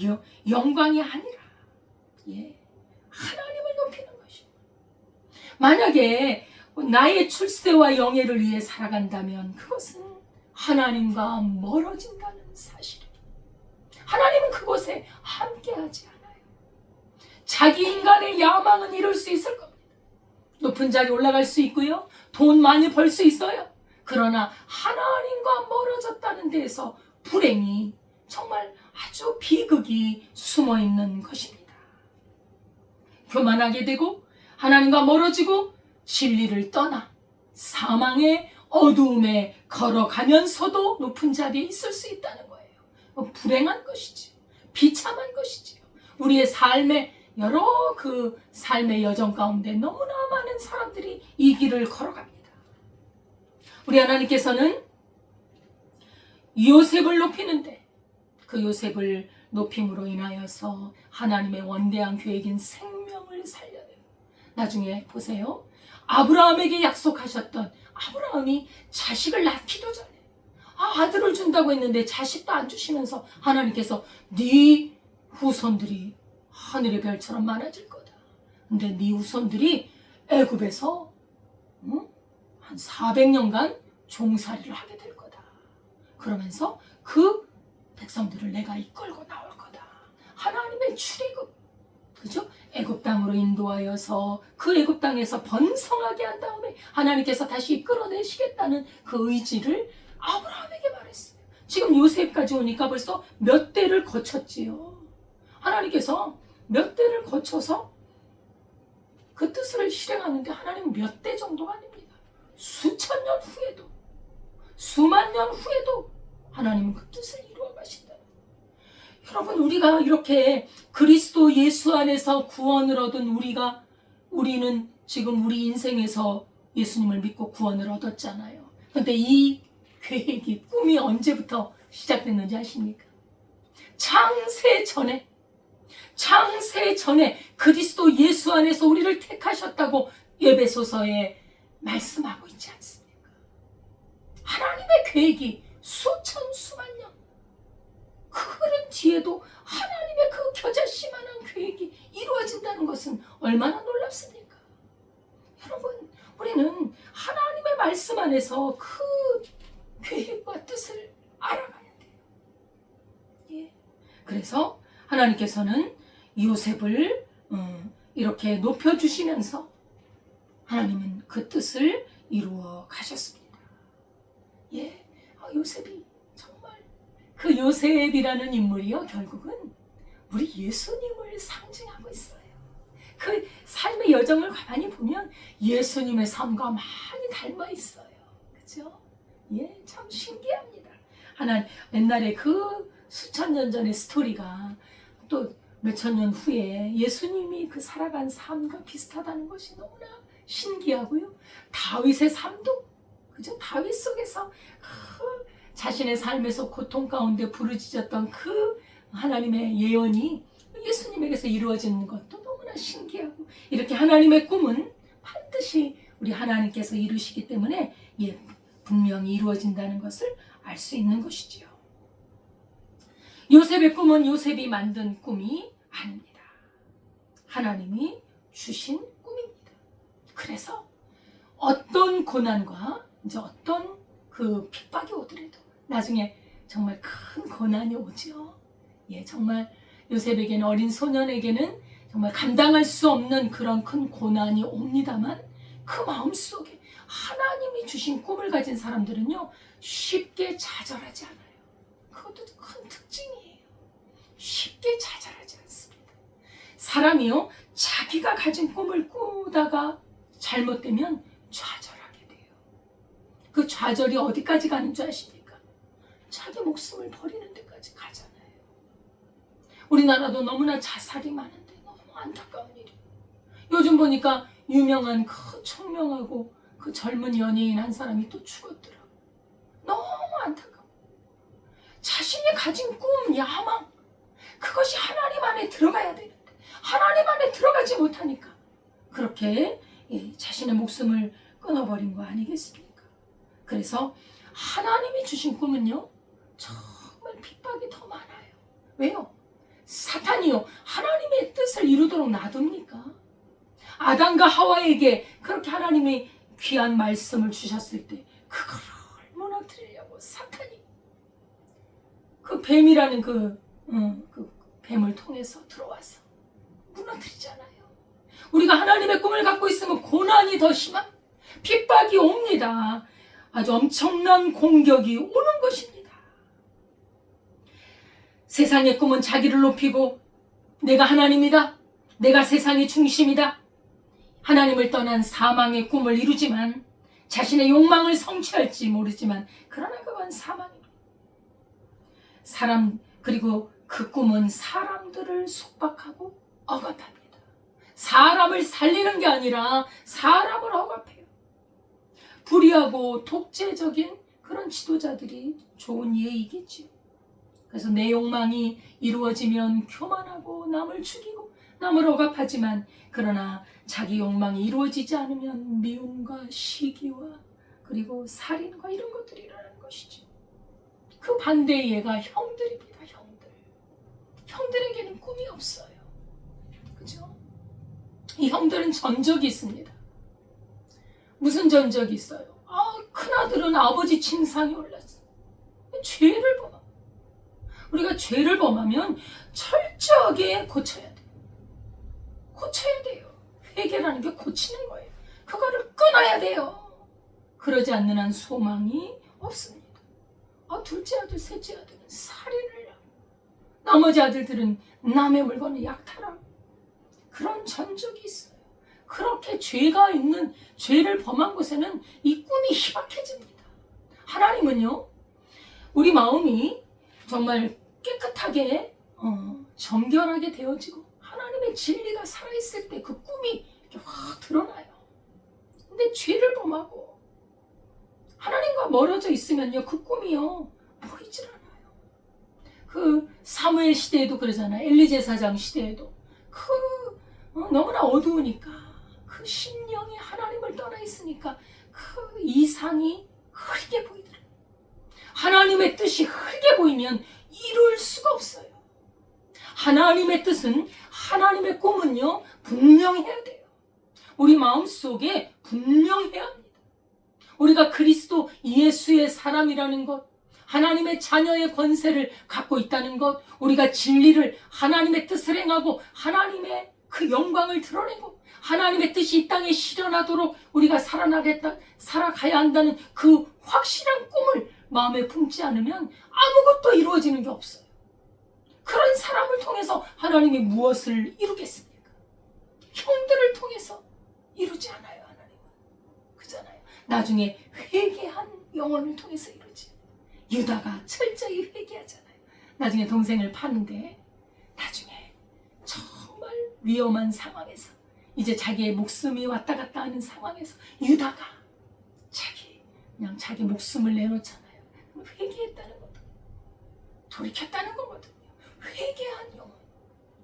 영광이 아니라 하나님을 높이는 것입니다. 만약에 나의 출세와 영예를 위해 살아간다면 그것은 하나님과 멀어진다는 사실입니다. 하나님은 그곳에 함께하지 않아요. 자기 인간의 야망은 이룰 수 있을 겁니다. 높은 자리 올라갈 수 있고요. 돈 많이 벌 수 있어요. 그러나 하나님과 멀어졌다는 데에서 불행이 정말 아주 비극이 숨어있는 것입니다. 교만하게 되고 하나님과 멀어지고 진리를 떠나 사망의 어두움에 걸어가면서도 높은 자리에 있을 수 있다는 거예요. 불행한 것이지요. 비참한 것이지요. 우리의 삶의 여러 그 삶의 여정 가운데 너무나 많은 사람들이 이 길을 걸어갑니다. 우리 하나님께서는 요셉을 높이는데 그 요셉을 높임으로 인하여서 하나님의 원대한 계획인 생명을 살려내고 나중에 보세요. 아브라함에게 약속하셨던 아브라함이 자식을 낳기도 전에 아들을 준다고 했는데 자식도 안 주시면서 하나님께서 네 후손들이 하늘의 별처럼 많아질 거다. 근데 네 후손들이 애굽에서 한 400년간 종살이를 하게 될 거다. 그러면서 그 백성들을 내가 이끌고 나올 거다. 하나님의 출애굽, 그죠? 애굽 땅으로 인도하여서 그 애굽 땅에서 번성하게 한 다음에 하나님께서 다시 이끌어내시겠다는 그 의지를 아브라함에게 말했어요. 지금 요셉까지 오니까 벌써 몇 대를 거쳤지요. 하나님께서 몇 대를 거쳐서 그 뜻을 실행하는데 하나님은 몇 대 정도가 아닙니다. 수천 년 후에도 수만 년 후에도 하나님은 그 뜻을 이루어 가신다. 여러분, 우리가 이렇게 그리스도 예수 안에서 구원을 얻은 우리는 지금 우리 인생에서 예수님을 믿고 구원을 얻었잖아요. 그런데 이 계획이, 꿈이 언제부터 시작됐는지 아십니까? 창세 전에 그리스도 예수 안에서 우리를 택하셨다고 에베소서에 말씀하고 있지 않습니까? 하나님의 계획이 수천 수만 년 그 흐른 뒤에도 하나님의 그 겨자씨만한 계획이 이루어진다는 것은 얼마나 놀랍습니까? 여러분, 우리는 하나님의 말씀 안에서 그 계획과 뜻을 알아가야 돼요. 그래서 하나님께서는 요셉을 이렇게 높여주시면서 하나님은 그 뜻을 이루어 가셨습니다. 요셉이 정말 그 요셉이라는 인물이요, 결국은 우리 예수님을 상징하고 있어요. 그 삶의 여정을 가만히 보면 예수님의 삶과 많이 닮아 있어요. 그죠? 예, 참 신기합니다. 하나 옛날에 그 수천 년 전의 스토리가 또 몇천 년 후에 예수님이 그 살아간 삶과 비슷하다는 것이 너무나 신기하고요. 다윗의 삶도, 그죠? 다윗 속에서 자신의 삶에서 고통 가운데 부르짖었던 그 하나님의 예언이 예수님에게서 이루어지는 것도 너무나 신기하고, 이렇게 하나님의 꿈은 반드시 우리 하나님께서 이루시기 때문에 예, 분명히 이루어진다는 것을 알 수 있는 것이지요. 요셉의 꿈은 요셉이 만든 꿈이 아닙니다. 하나님이 주신 꿈입니다. 그래서 어떤 고난과 이제 어떤 그 핍박이 오더라도 나중에 정말 큰 고난이 오죠. 예, 정말 요셉에게는, 어린 소년에게는 정말 감당할 수 없는 그런 큰 고난이 옵니다만, 그 마음속에 하나님이 주신 꿈을 가진 사람들은요, 쉽게 좌절하지 않아요. 그것도 큰 특징이에요. 쉽게 좌절하지 않습니다. 사람이요, 자기가 가진 꿈을 꾸다가 잘못되면 좌절하게 돼요. 그 좌절이 어디까지 가는 줄 아십니까? 자기 목숨을 버리는 데까지 가잖아요. 우리나라도 너무나 자살이 많은데 너무 안타까운 일이에요. 요즘 보니까 유명한 그 총명하고 그 젊은 연예인 한 사람이 또 죽었더라고요. 너무 안타까워. 자신이 가진 꿈, 야망, 그것이 하나님 안에 들어가야 되는데 하나님 안에 들어가지 못하니까 그렇게 자신의 목숨을 끊어버린 거 아니겠습니까? 그래서 하나님이 주신 꿈은요, 정말 핍박이 더 많아요. 왜요? 사탄이요, 하나님의 뜻을 이루도록 놔둡니까? 아담과 하와에게 그렇게 하나님이 귀한 말씀을 주셨을 때 그걸 무너뜨리려고 사탄이 그 뱀이라는 그 뱀을 통해서 들어와서 무너뜨리잖아요. 우리가 하나님의 꿈을 갖고 있으면 고난이 더 심한 핍박이 옵니다. 아주 엄청난 공격이 오는 것입니다. 세상의 꿈은 자기를 높이고 내가 하나님이다, 내가 세상의 중심이다, 하나님을 떠난 사망의 꿈을 이루지만 자신의 욕망을 성취할지 모르지만 그러나 그건 사망입니다. 그리고 그 꿈은 사람들을 속박하고 억압합니다. 사람을 살리는 게 아니라 사람을 억압해요. 불의하고 독재적인 그런 지도자들이 좋은 예이겠지요. 그래서 내 욕망이 이루어지면 교만하고 남을 죽이고 남을 억압하지만, 그러나 자기 욕망이 이루어지지 않으면 미움과 시기와 그리고 살인과 이런 것들이 일어나는 것이죠. 그 반대의 예가 형들입니다. 형들에게는 꿈이 없어요. 그죠? 이 형들은 전적이 있습니다. 무슨 전적이 있어요? 큰아들은 아버지 침상에 올랐어요. 죄를 범합니다. 우리가 죄를 범하면 철저하게 고쳐야 돼요. 고쳐야 돼요. 회개라는 게 고치는 거예요. 그거를 끊어야 돼요. 그러지 않는 한 소망이 없습니다. 둘째 아들, 셋째 아들은 살인을 하고 나머지 아들들은 남의 물건을 약탈하고 그런 전적이 있어요. 그렇게 죄가 있는, 죄를 범한 곳에는 이 꿈이 희박해집니다. 하나님은요, 우리 마음이 정말 깨끗하게 정결하게 되어지고 하나님의 진리가 살아있을 때 그 꿈이 이렇게 확 드러나요. 근데 죄를 범하고 하나님과 멀어져 있으면요, 그 꿈이요 보이질 않아요. 그 사무엘 시대에도 그러잖아요. 엘리 제사장 시대에도 너무나 어두우니까 그 심령이 하나님을 떠나 있으니까 그 이상이 흐리게 보이더라고요. 하나님의 뜻이 흐리게 보이면 이룰 수가 없어요. 하나님의 뜻은, 하나님의 꿈은요 분명해야 돼요. 우리 마음속에 분명해야 합니다. 우리가 그리스도 예수의 사람이라는 것, 하나님의 자녀의 권세를 갖고 있다는 것, 우리가 진리를, 하나님의 뜻을 행하고 하나님의 그 영광을 드러내고 하나님의 뜻이 이 땅에 실현하도록 우리가 살아가야 한다는 그 확실한 꿈을 마음에 품지 않으면 아무것도 이루어지는 게 없어요. 그런 사람을 통해서 하나님이 무엇을 이루겠습니까? 형들을 통해서 이루지 않아요. 하나님은. 그잖아요. 나중에 회개한 영혼을 통해서 이루지. 유다가 철저히 회개하잖아요. 나중에 동생을 파는데 나중에 정말 위험한 상황에서 이제 자기의 목숨이 왔다 갔다 하는 상황에서 유다가 그냥 자기 목숨을 내놓잖아요. 회개했다는 거죠. 돌이켰다는 거거든요. 회개한 영혼.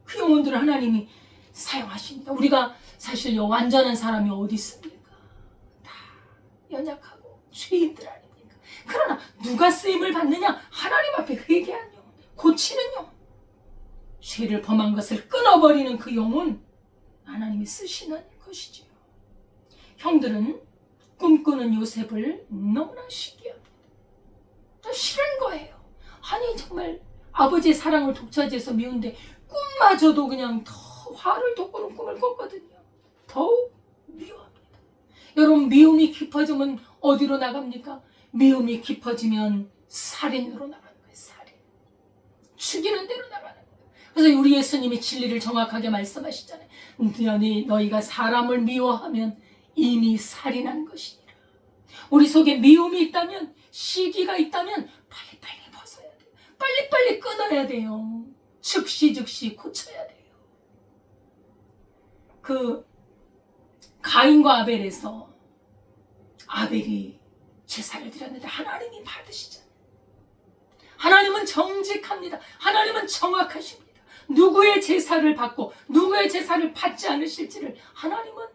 그 영혼들을 하나님이 사용하십니다. 우리가 사실요 완전한 사람이 어디 있습니까? 다 연약하고 죄인들 아닙니까? 그러나 누가 쓰임을 받느냐? 하나님 앞에 회개한 영혼, 고치는 영혼, 죄를 범한 것을 끊어버리는 그 영혼 하나님이 쓰시는 것이지요. 형들은 꿈꾸는 요셉을 너무나 시기합니다. 싫은 거예요. 아니 정말 아버지의 사랑을 독차지해서 미운데 꿈마저도 그냥 더 화를 돋구는 꿈을 꿨거든요. 더욱 미워합니다. 여러분 미움이 깊어지면 어디로 나갑니까? 미움이 깊어지면 살인으로 나가는 거예요. 살인. 죽이는 데로 나가는 거예요. 그래서 우리 예수님이 진리를 정확하게 말씀하시잖아요. 너희가 사람을 미워하면 이미 살인한 것이니라. 우리 속에 미움이 있다면 시기가 있다면 빨리빨리 벗어야 돼요. 빨리빨리 끊어야 돼요. 즉시 고쳐야 돼요. 그 가인과 아벨에서 아벨이 제사를 드렸는데 하나님이 받으시잖아요. 하나님은 정직합니다. 하나님은 정확하십니다. 누구의 제사를 받고 누구의 제사를 받지 않으실지를 하나님은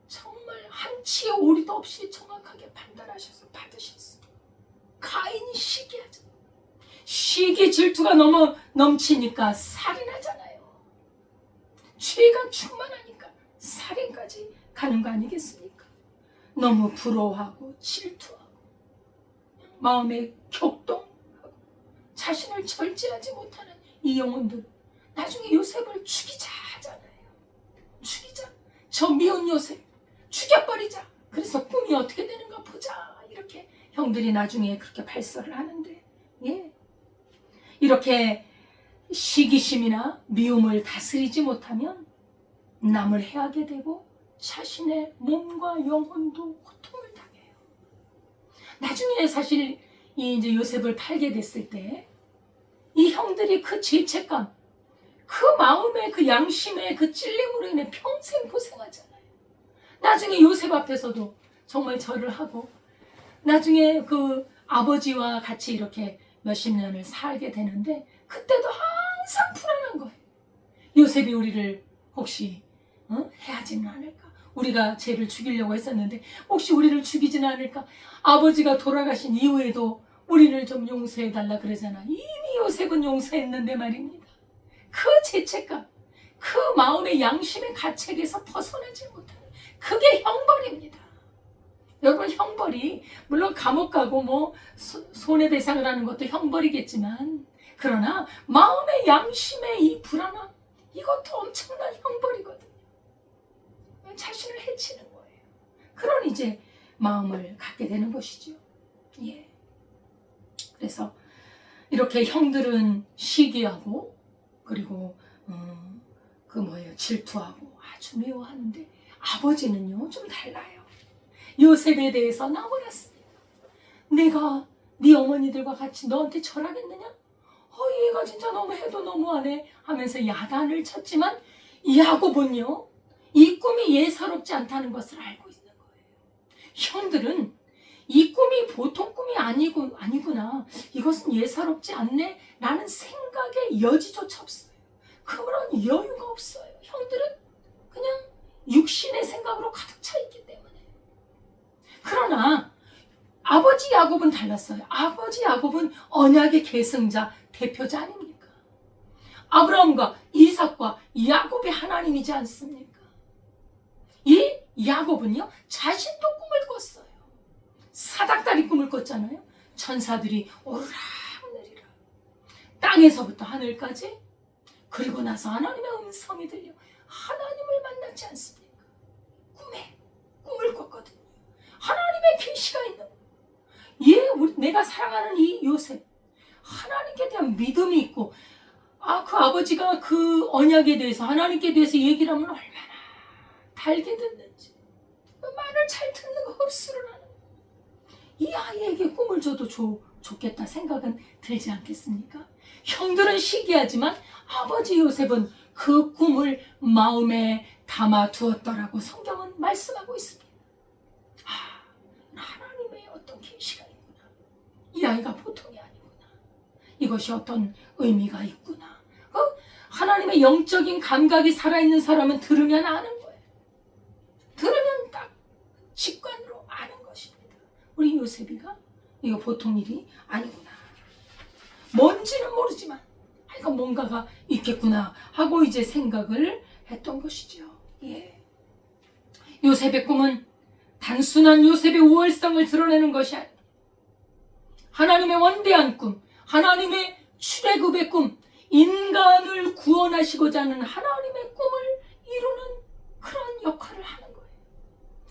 정말 한치의 오리도 없이 정확하게 판단하셔서 받으셨어요. 가인이 시기하죠. 시기 질투가 넘치니까 살인하잖아요. 죄가 충만하니까 살인까지 가는 거 아니겠습니까? 너무 부러워하고 질투하고 마음에 격동하고 자신을 절제하지 못하는 이 영혼들 나중에 요셉을 죽이자 하잖아요. 죽이자. 저 미운 요셉 죽여버리자. 그래서 꿈이 어떻게 되는가 보자. 이렇게 형들이 나중에 그렇게 발설을 하는데 이렇게 시기심이나 미움을 다스리지 못하면 남을 해하게 되고 자신의 몸과 영혼도 고통을 당해요. 나중에 사실 이제 요셉을 팔게 됐을 때 이 형들이 그 죄책감, 그 마음의 그 양심의 그 찔림으로 인해 평생 고생하잖아요. 나중에 요셉 앞에서도 정말 절을 하고 나중에 그 아버지와 같이 이렇게 몇십 년을 살게 되는데 그때도 항상 불안한 거예요. 요셉이 우리를 혹시 해하지는 않을까? 우리가 쟤를 죽이려고 했었는데 혹시 우리를 죽이지는 않을까? 아버지가 돌아가신 이후에도 우리를 좀 용서해달라 그러잖아. 이미 요셉은 용서했는데 말입니다. 그 죄책감, 그 마음의 양심의 가책에서 벗어나지 못하는 그게 형벌입니다. 여러분 형벌이 물론 감옥 가고 뭐 손해배상을 하는 것도 형벌이겠지만 그러나 마음의 양심의 이 불안함 이것도 엄청난 형벌이거든요. 자신을 해치는 거예요. 그런 이제 마음을 갖게 되는 것이죠. 그래서 이렇게 형들은 시기하고 그리고 질투하고 아주 미워하는데 아버지는요 좀 달라요. 요셉에 대해서 나무랐습니다. 내가 네 어머니들과 같이 너한테 절하겠느냐? 얘가 진짜 너무 해도 너무하네 하면서 야단을 쳤지만 야곱은요 이 꿈이 예사롭지 않다는 것을 알고 있는 거예요. 형들은 이 꿈이 보통 꿈이 아니구나. 이것은 예사롭지 않네 라는 생각의 여지조차 없어요. 그런 여유가 없어요. 형들은 그냥 육신의 생각으로 가득 차 있기 때문에. 그러나 아버지 야곱은 달랐어요. 아버지 야곱은 언약의 계승자, 대표자 아닙니까? 아브라함과 이삭과 야곱의 하나님이지 않습니까? 이 야곱은요 자신도 꿈을 꿨어요. 사닥다리 꿈을 꿨잖아요. 천사들이 오르락내리락 땅에서부터 하늘까지. 그리고 나서 하나님의 음성이 들려 하나님을 만나지 않습니까? 꿈을 꿨거든요. 하나님의 계시가 있는 내가 아버지가 사랑하는 이 요셉, 하나님께 대한 믿음이 있고, 그 아버지가 그 언약에 대해서, 하나님께 대해서 얘기를 하면 얼마나 달게 듣는지, 말을 잘 듣는 거 흡수를 하는, 이 아이에게 꿈을 줘도 좋겠다 생각은 들지 않겠습니까? 형들은 시기하지만 아버지 요셉은 그 꿈을 마음에 담아 두었더라고 성경은 말씀하고 있습니다. 하나님의 어떤 계시가 있구나. 이 아이가 보통이 아니구나. 이것이 어떤 의미가 있구나. 하나님의 영적인 감각이 살아있는 사람은 들으면 아는 거예요. 들으면 딱 직관으로 아는 것입니다. 우리 요셉이가 이거 보통 일이 아니구나. 뭔지는 모르지만 이거 뭔가가 있겠구나 하고 이제 생각을 했던 것이죠. 예. 요셉의 꿈은 단순한 요셉의 우월성을 드러내는 것이 아니라 하나님의 원대한 꿈, 하나님의 출애굽의 꿈, 인간을 구원하시고자 하는 하나님의 꿈을 이루는 그런 역할을 하는 거예요.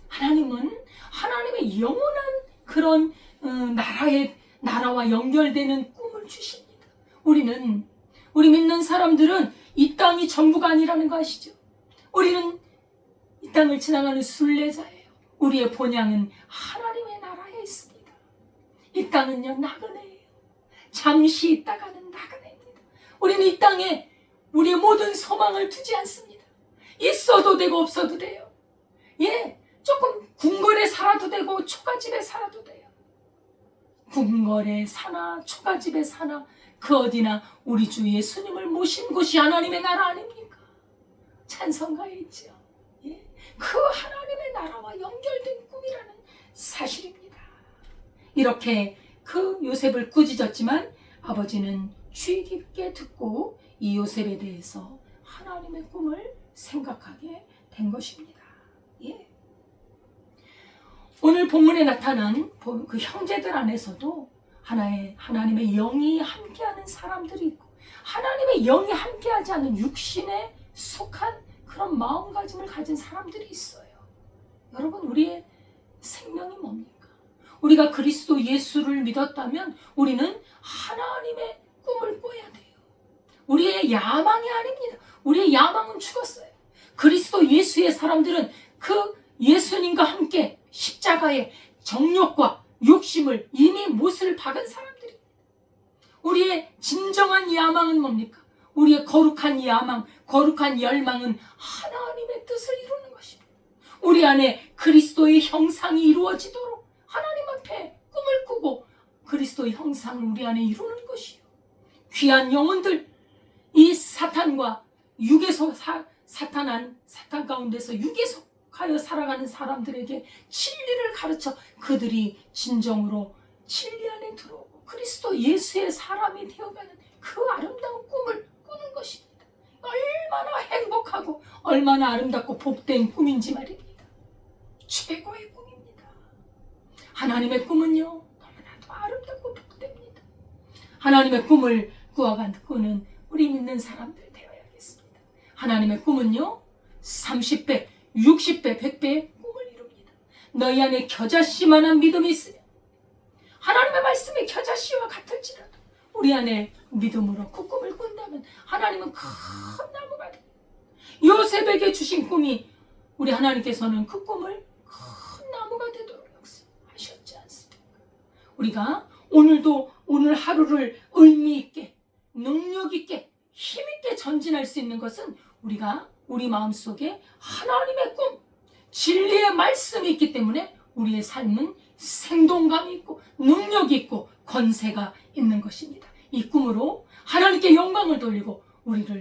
하나님은 하나님의 영원한 그런 나라와 연결되는 꿈을 주십니다. 우리 믿는 사람들은 이 땅이 전부가 아니라는 거 아시죠? 우리는 이 땅을 지나가는 순례자예요. 우리의 본향은 하나님의 나라에 있습니다. 이 땅은요, 나그네예요. 잠시 있다가는 나그네입니다. 우리는 이 땅에 우리의 모든 소망을 두지 않습니다. 있어도 되고 없어도 돼요. 예, 조금 궁궐에 살아도 되고 초가집에 살아도 돼요. 궁궐에 사나 초가집에 사나 그 어디나 우리 주 예수님을 모신 곳이 하나님의 나라 아닙니까? 찬성가에 있죠. 예? 그 하나님의 나라와 연결된 꿈이라는 사실입니다. 이렇게 그 요셉을 꾸짖었지만 아버지는 주의 깊게 듣고 이 요셉에 대해서 하나님의 꿈을 생각하게 된 것입니다. 예. 오늘 본문에 나타난 그 형제들 안에서도 하나님의 영이 함께하는 사람들이 있고 하나님의 영이 함께하지 않는 육신에 속한 그런 마음가짐을 가진 사람들이 있어요. 여러분, 우리의 생명이 뭡니까? 우리가 그리스도 예수를 믿었다면 우리는 하나님의 꿈을 꿔야 돼요. 우리의 야망이 아닙니다. 우리의 야망은 죽었어요. 그리스도 예수의 사람들은 그 예수님과 함께 십자가의 정욕과 욕심을 이미 못을 박은 사람들입니다. 우리의 진정한 야망은 뭡니까? 우리의 거룩한 야망, 거룩한 열망은 하나님의 뜻을 이루는 것입니다. 우리 안에 그리스도의 형상이 이루어지도록 하나님 앞에 꿈을 꾸고 그리스도의 형상을 우리 안에 이루는 것이요. 귀한 영혼들, 이 사탄과 육에서 사탄 가운데서 육에서 하여 살아가는 사람들에게 진리를 가르쳐 그들이 진정으로 진리 안에 들어오고 그리스도 예수의 사람이 되어가는 그 아름다운 꿈을 꾸는 것입니다. 얼마나 행복하고 얼마나 아름답고 복된 꿈인지 말입니다. 최고의 꿈입니다. 하나님의 꿈은요, 너무나도 아름답고 복됩니다. 하나님의 꿈을 꾸는 우리 믿는 사람들 되어야겠습니다. 하나님의 꿈은요, 30배 60배, 100배의 꿈을 이룹니다. 너희 안에 겨자씨만한 믿음이 있으면 하나님의 말씀이 겨자씨와 같을지라도 우리 안에 믿음으로 그 꿈을 꾼다면 하나님은 큰 나무가 됩니다. 요셉에게 주신 꿈이 우리 하나님께서는 그 꿈을 큰 나무가 되도록 역사하셨지 않습니까? 우리가 오늘 하루를 의미 있게, 능력 있게, 힘 있게 전진할 수 있는 것은 우리가 우리 마음속에 하나님의 꿈, 진리의 말씀이 있기 때문에 우리의 삶은 생동감이 있고 능력이 있고 권세가 있는 것입니다. 이 꿈으로 하나님께 영광을 돌리고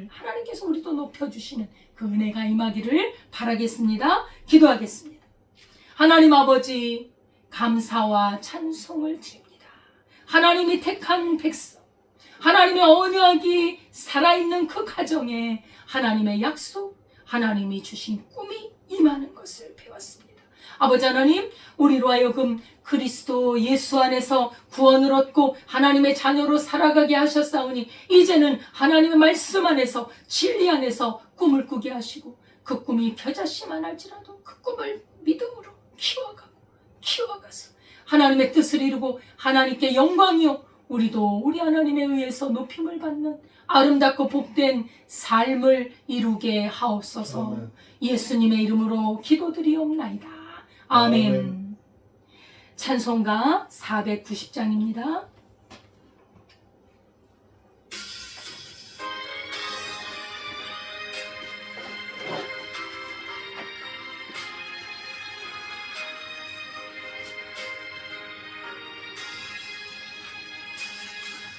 하나님께서 우리도 높여주시는 그 은혜가 임하기를 바라겠습니다. 기도하겠습니다. 하나님 아버지, 감사와 찬송을 드립니다. 하나님이 택한 백성, 하나님의 언약이 살아있는 그 가정에 하나님의 약속, 하나님이 주신 꿈이 임하는 것을 배웠습니다. 아버지 하나님, 우리로 하여금 그리스도 예수 안에서 구원을 얻고 하나님의 자녀로 살아가게 하셨사오니 이제는 하나님의 말씀 안에서 진리 안에서 꿈을 꾸게 하시고 그 꿈이 겨자씨만 할지라도 그 꿈을 믿음으로 키워가서 하나님의 뜻을 이루고 하나님께 영광이요 우리도 우리 하나님에 의해서 높임을 받는 아름답고 복된 삶을 이루게 하옵소서. 아멘. 예수님의 이름으로 기도드리옵나이다. 아멘. 아멘. 찬송가 490장입니다.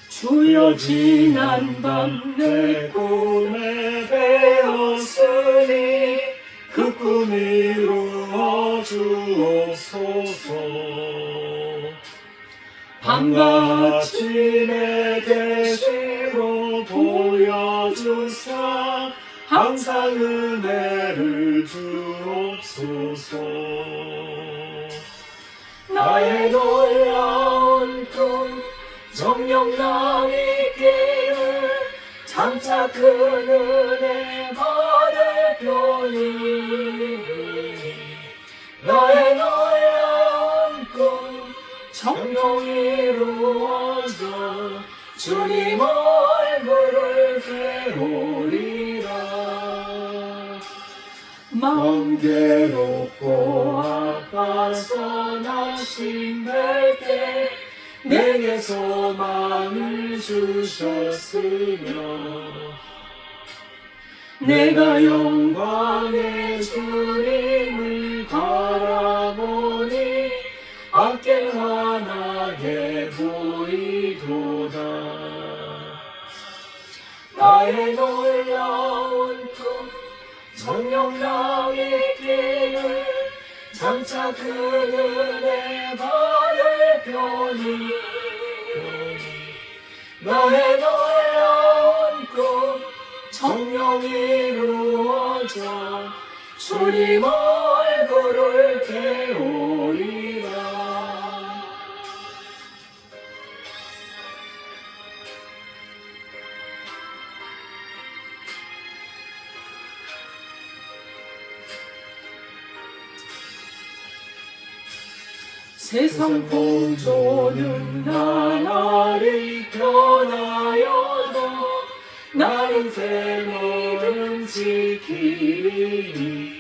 주여 지난밤 내 꿈에 배었으니 그 꿈 이루어 주옵소서. 밤과 아침에 계시로 보여주사 항상 은혜를 주옵소서. 나의 놀라운 꿈 정녕 남이 길을 장차 큰 은혜 받을 표니 나의 놀라운 꿈 정녕 이루어져 주님 얼굴을 배우리라. 마음 괴롭고 아파서 낙심될 때 내게 소망을 주셨으며 내가 영광의 주님을 바라보니 함께 환하게 보이도다. 나의 놀라운 꿈 정녕 남의 길을 장차 큰 은혜 받을 표니 나의 놀라운 꿈 정녕 이루어져 주님 얼굴을 배우리라. 세상 풍조는 나날이 변하여도 나는 새 믿음 지키리니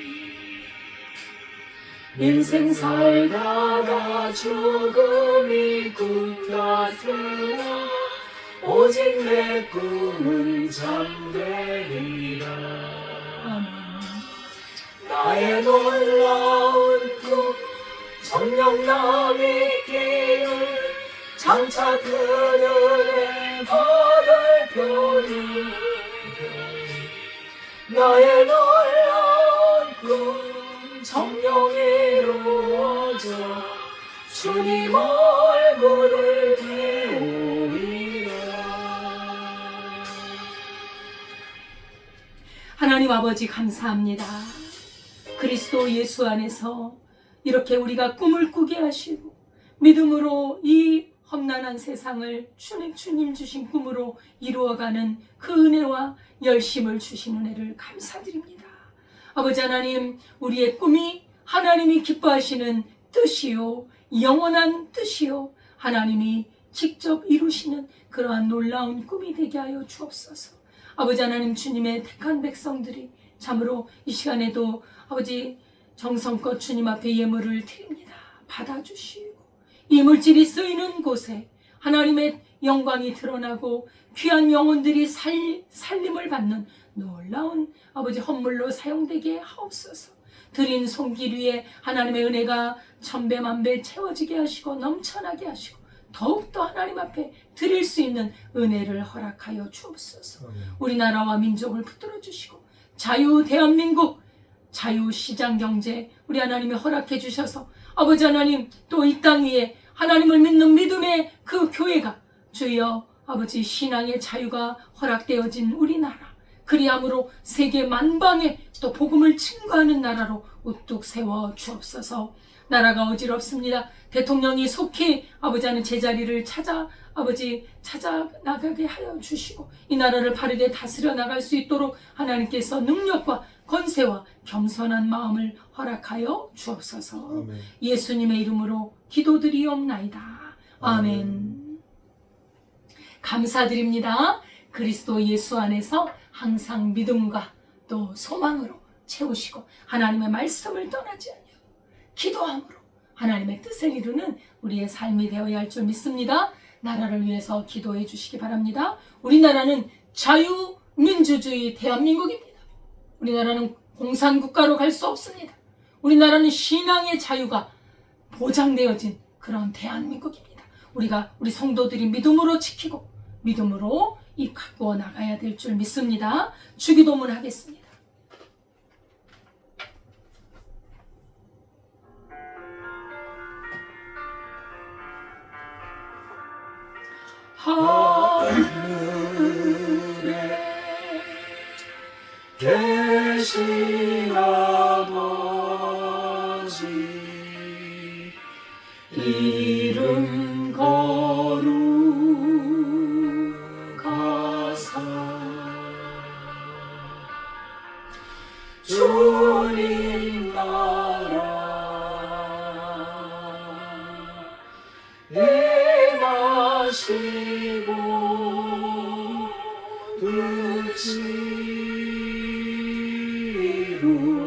인생 살다가 죽음이 꿈 같으나 오직 내 꿈은 잠되리라. 나의 놀라운 꿈 정녕 남이 길을 장차 큰 은혜 받을 표니 나의 놀라운 꿈 정녕 이루어져 주님 얼굴을 배우리라. 하나님 아버지 감사합니다. 그리스도 예수 안에서 이렇게 우리가 꿈을 꾸게 하시고 믿음으로 이 험난한 세상을 주님 주신 꿈으로 이루어가는 그 은혜와 열심을 주신 은혜를 감사드립니다. 아버지 하나님, 우리의 꿈이 하나님이 기뻐하시는 뜻이요 영원한 뜻이요 하나님이 직접 이루시는 그러한 놀라운 꿈이 되게 하여 주옵소서. 아버지 하나님, 주님의 택한 백성들이 참으로 이 시간에도 아버지 정성껏 주님 앞에 예물을 드립니다. 받아주시고 이 물질이 쓰이는 곳에 하나님의 영광이 드러나고 귀한 영혼들이 살림을 받는 놀라운 아버지 헌물로 사용되게 하옵소서. 드린 손길 위에 하나님의 은혜가 천배 만배 채워지게 하시고 넘쳐나게 하시고 더욱더 하나님 앞에 드릴 수 있는 은혜를 허락하여 주옵소서. 우리나라와 민족을 붙들어 주시고 자유 대한민국 자유시장경제 우리 하나님이 허락해 주셔서 아버지 하나님 또 이 땅 위에 하나님을 믿는 믿음의 그 교회가 주여 아버지 신앙의 자유가 허락되어진 우리나라 그리함으로 세계 만방에 또 복음을 증거하는 나라로 우뚝 세워 주옵소서. 나라가 어지럽습니다. 대통령이 속히 아버지 하는 제자리를 찾아 나가게 하여 주시고 이 나라를 바르게 다스려 나갈 수 있도록 하나님께서 능력과 권세와 겸손한 마음을 허락하여 주옵소서. 아멘. 예수님의 이름으로 기도드리옵나이다. 아멘. 감사드립니다. 그리스도 예수 안에서 항상 믿음과 또 소망으로 채우시고 하나님의 말씀을 떠나지 않고 기도함으로 하나님의 뜻을 이루는 우리의 삶이 되어야 할 줄 믿습니다. 나라를 위해서 기도해 주시기 바랍니다. 우리나라는 자유민주주의 대한민국입니다. 우리나라는 공산국가로 갈 수 없습니다. 우리나라는 신앙의 자유가 보장되어진 그런 대한민국입니다. 우리 성도들이 믿음으로 지키고 믿음으로 이 가꾸어 나가야 될 줄 믿습니다. 주기도문 하겠습니다. 하늘에 계신 아버지 이름 거룩하사 주님 나라 임하시고 뜻이 이루어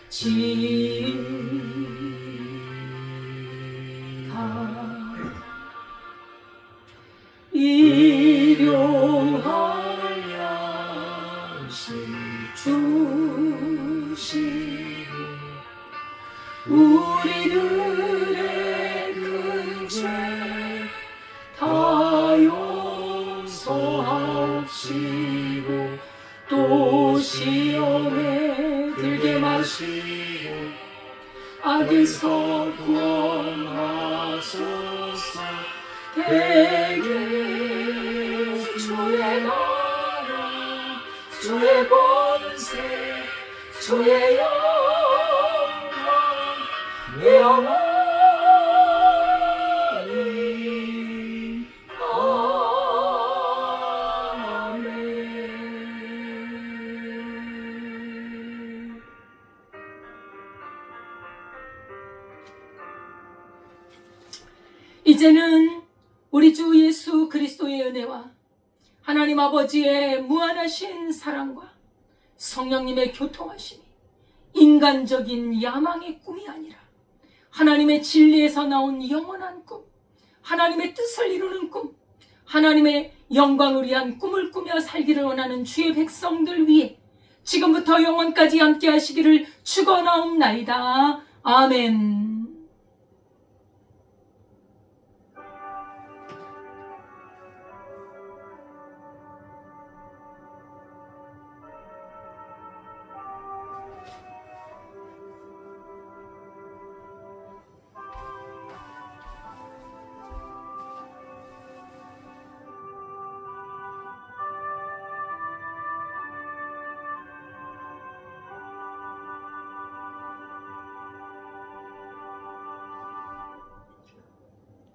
지가 일용할 양식 주시고 우리들의 큰 죄 다 용서하시고 또 시험에 들게 마시고 악에서 구원하소서. 대개 주의 나라 주의 권세 주의 영광 영원히 아멘. 이제는 우리 주 예수 그리스도의 은혜와 하나님 아버지의 무한하신 사랑과 성령님의 교통하심이 인간적인 야망의 꿈이 아니라 하나님의 진리에서 나온 영원한 꿈, 하나님의 뜻을 이루는 꿈, 하나님의 영광을 위한 꿈을 꾸며 살기를 원하는 주의 백성들 위해 지금부터 영원까지 함께 하시기를 축원하옵나이다. 아멘.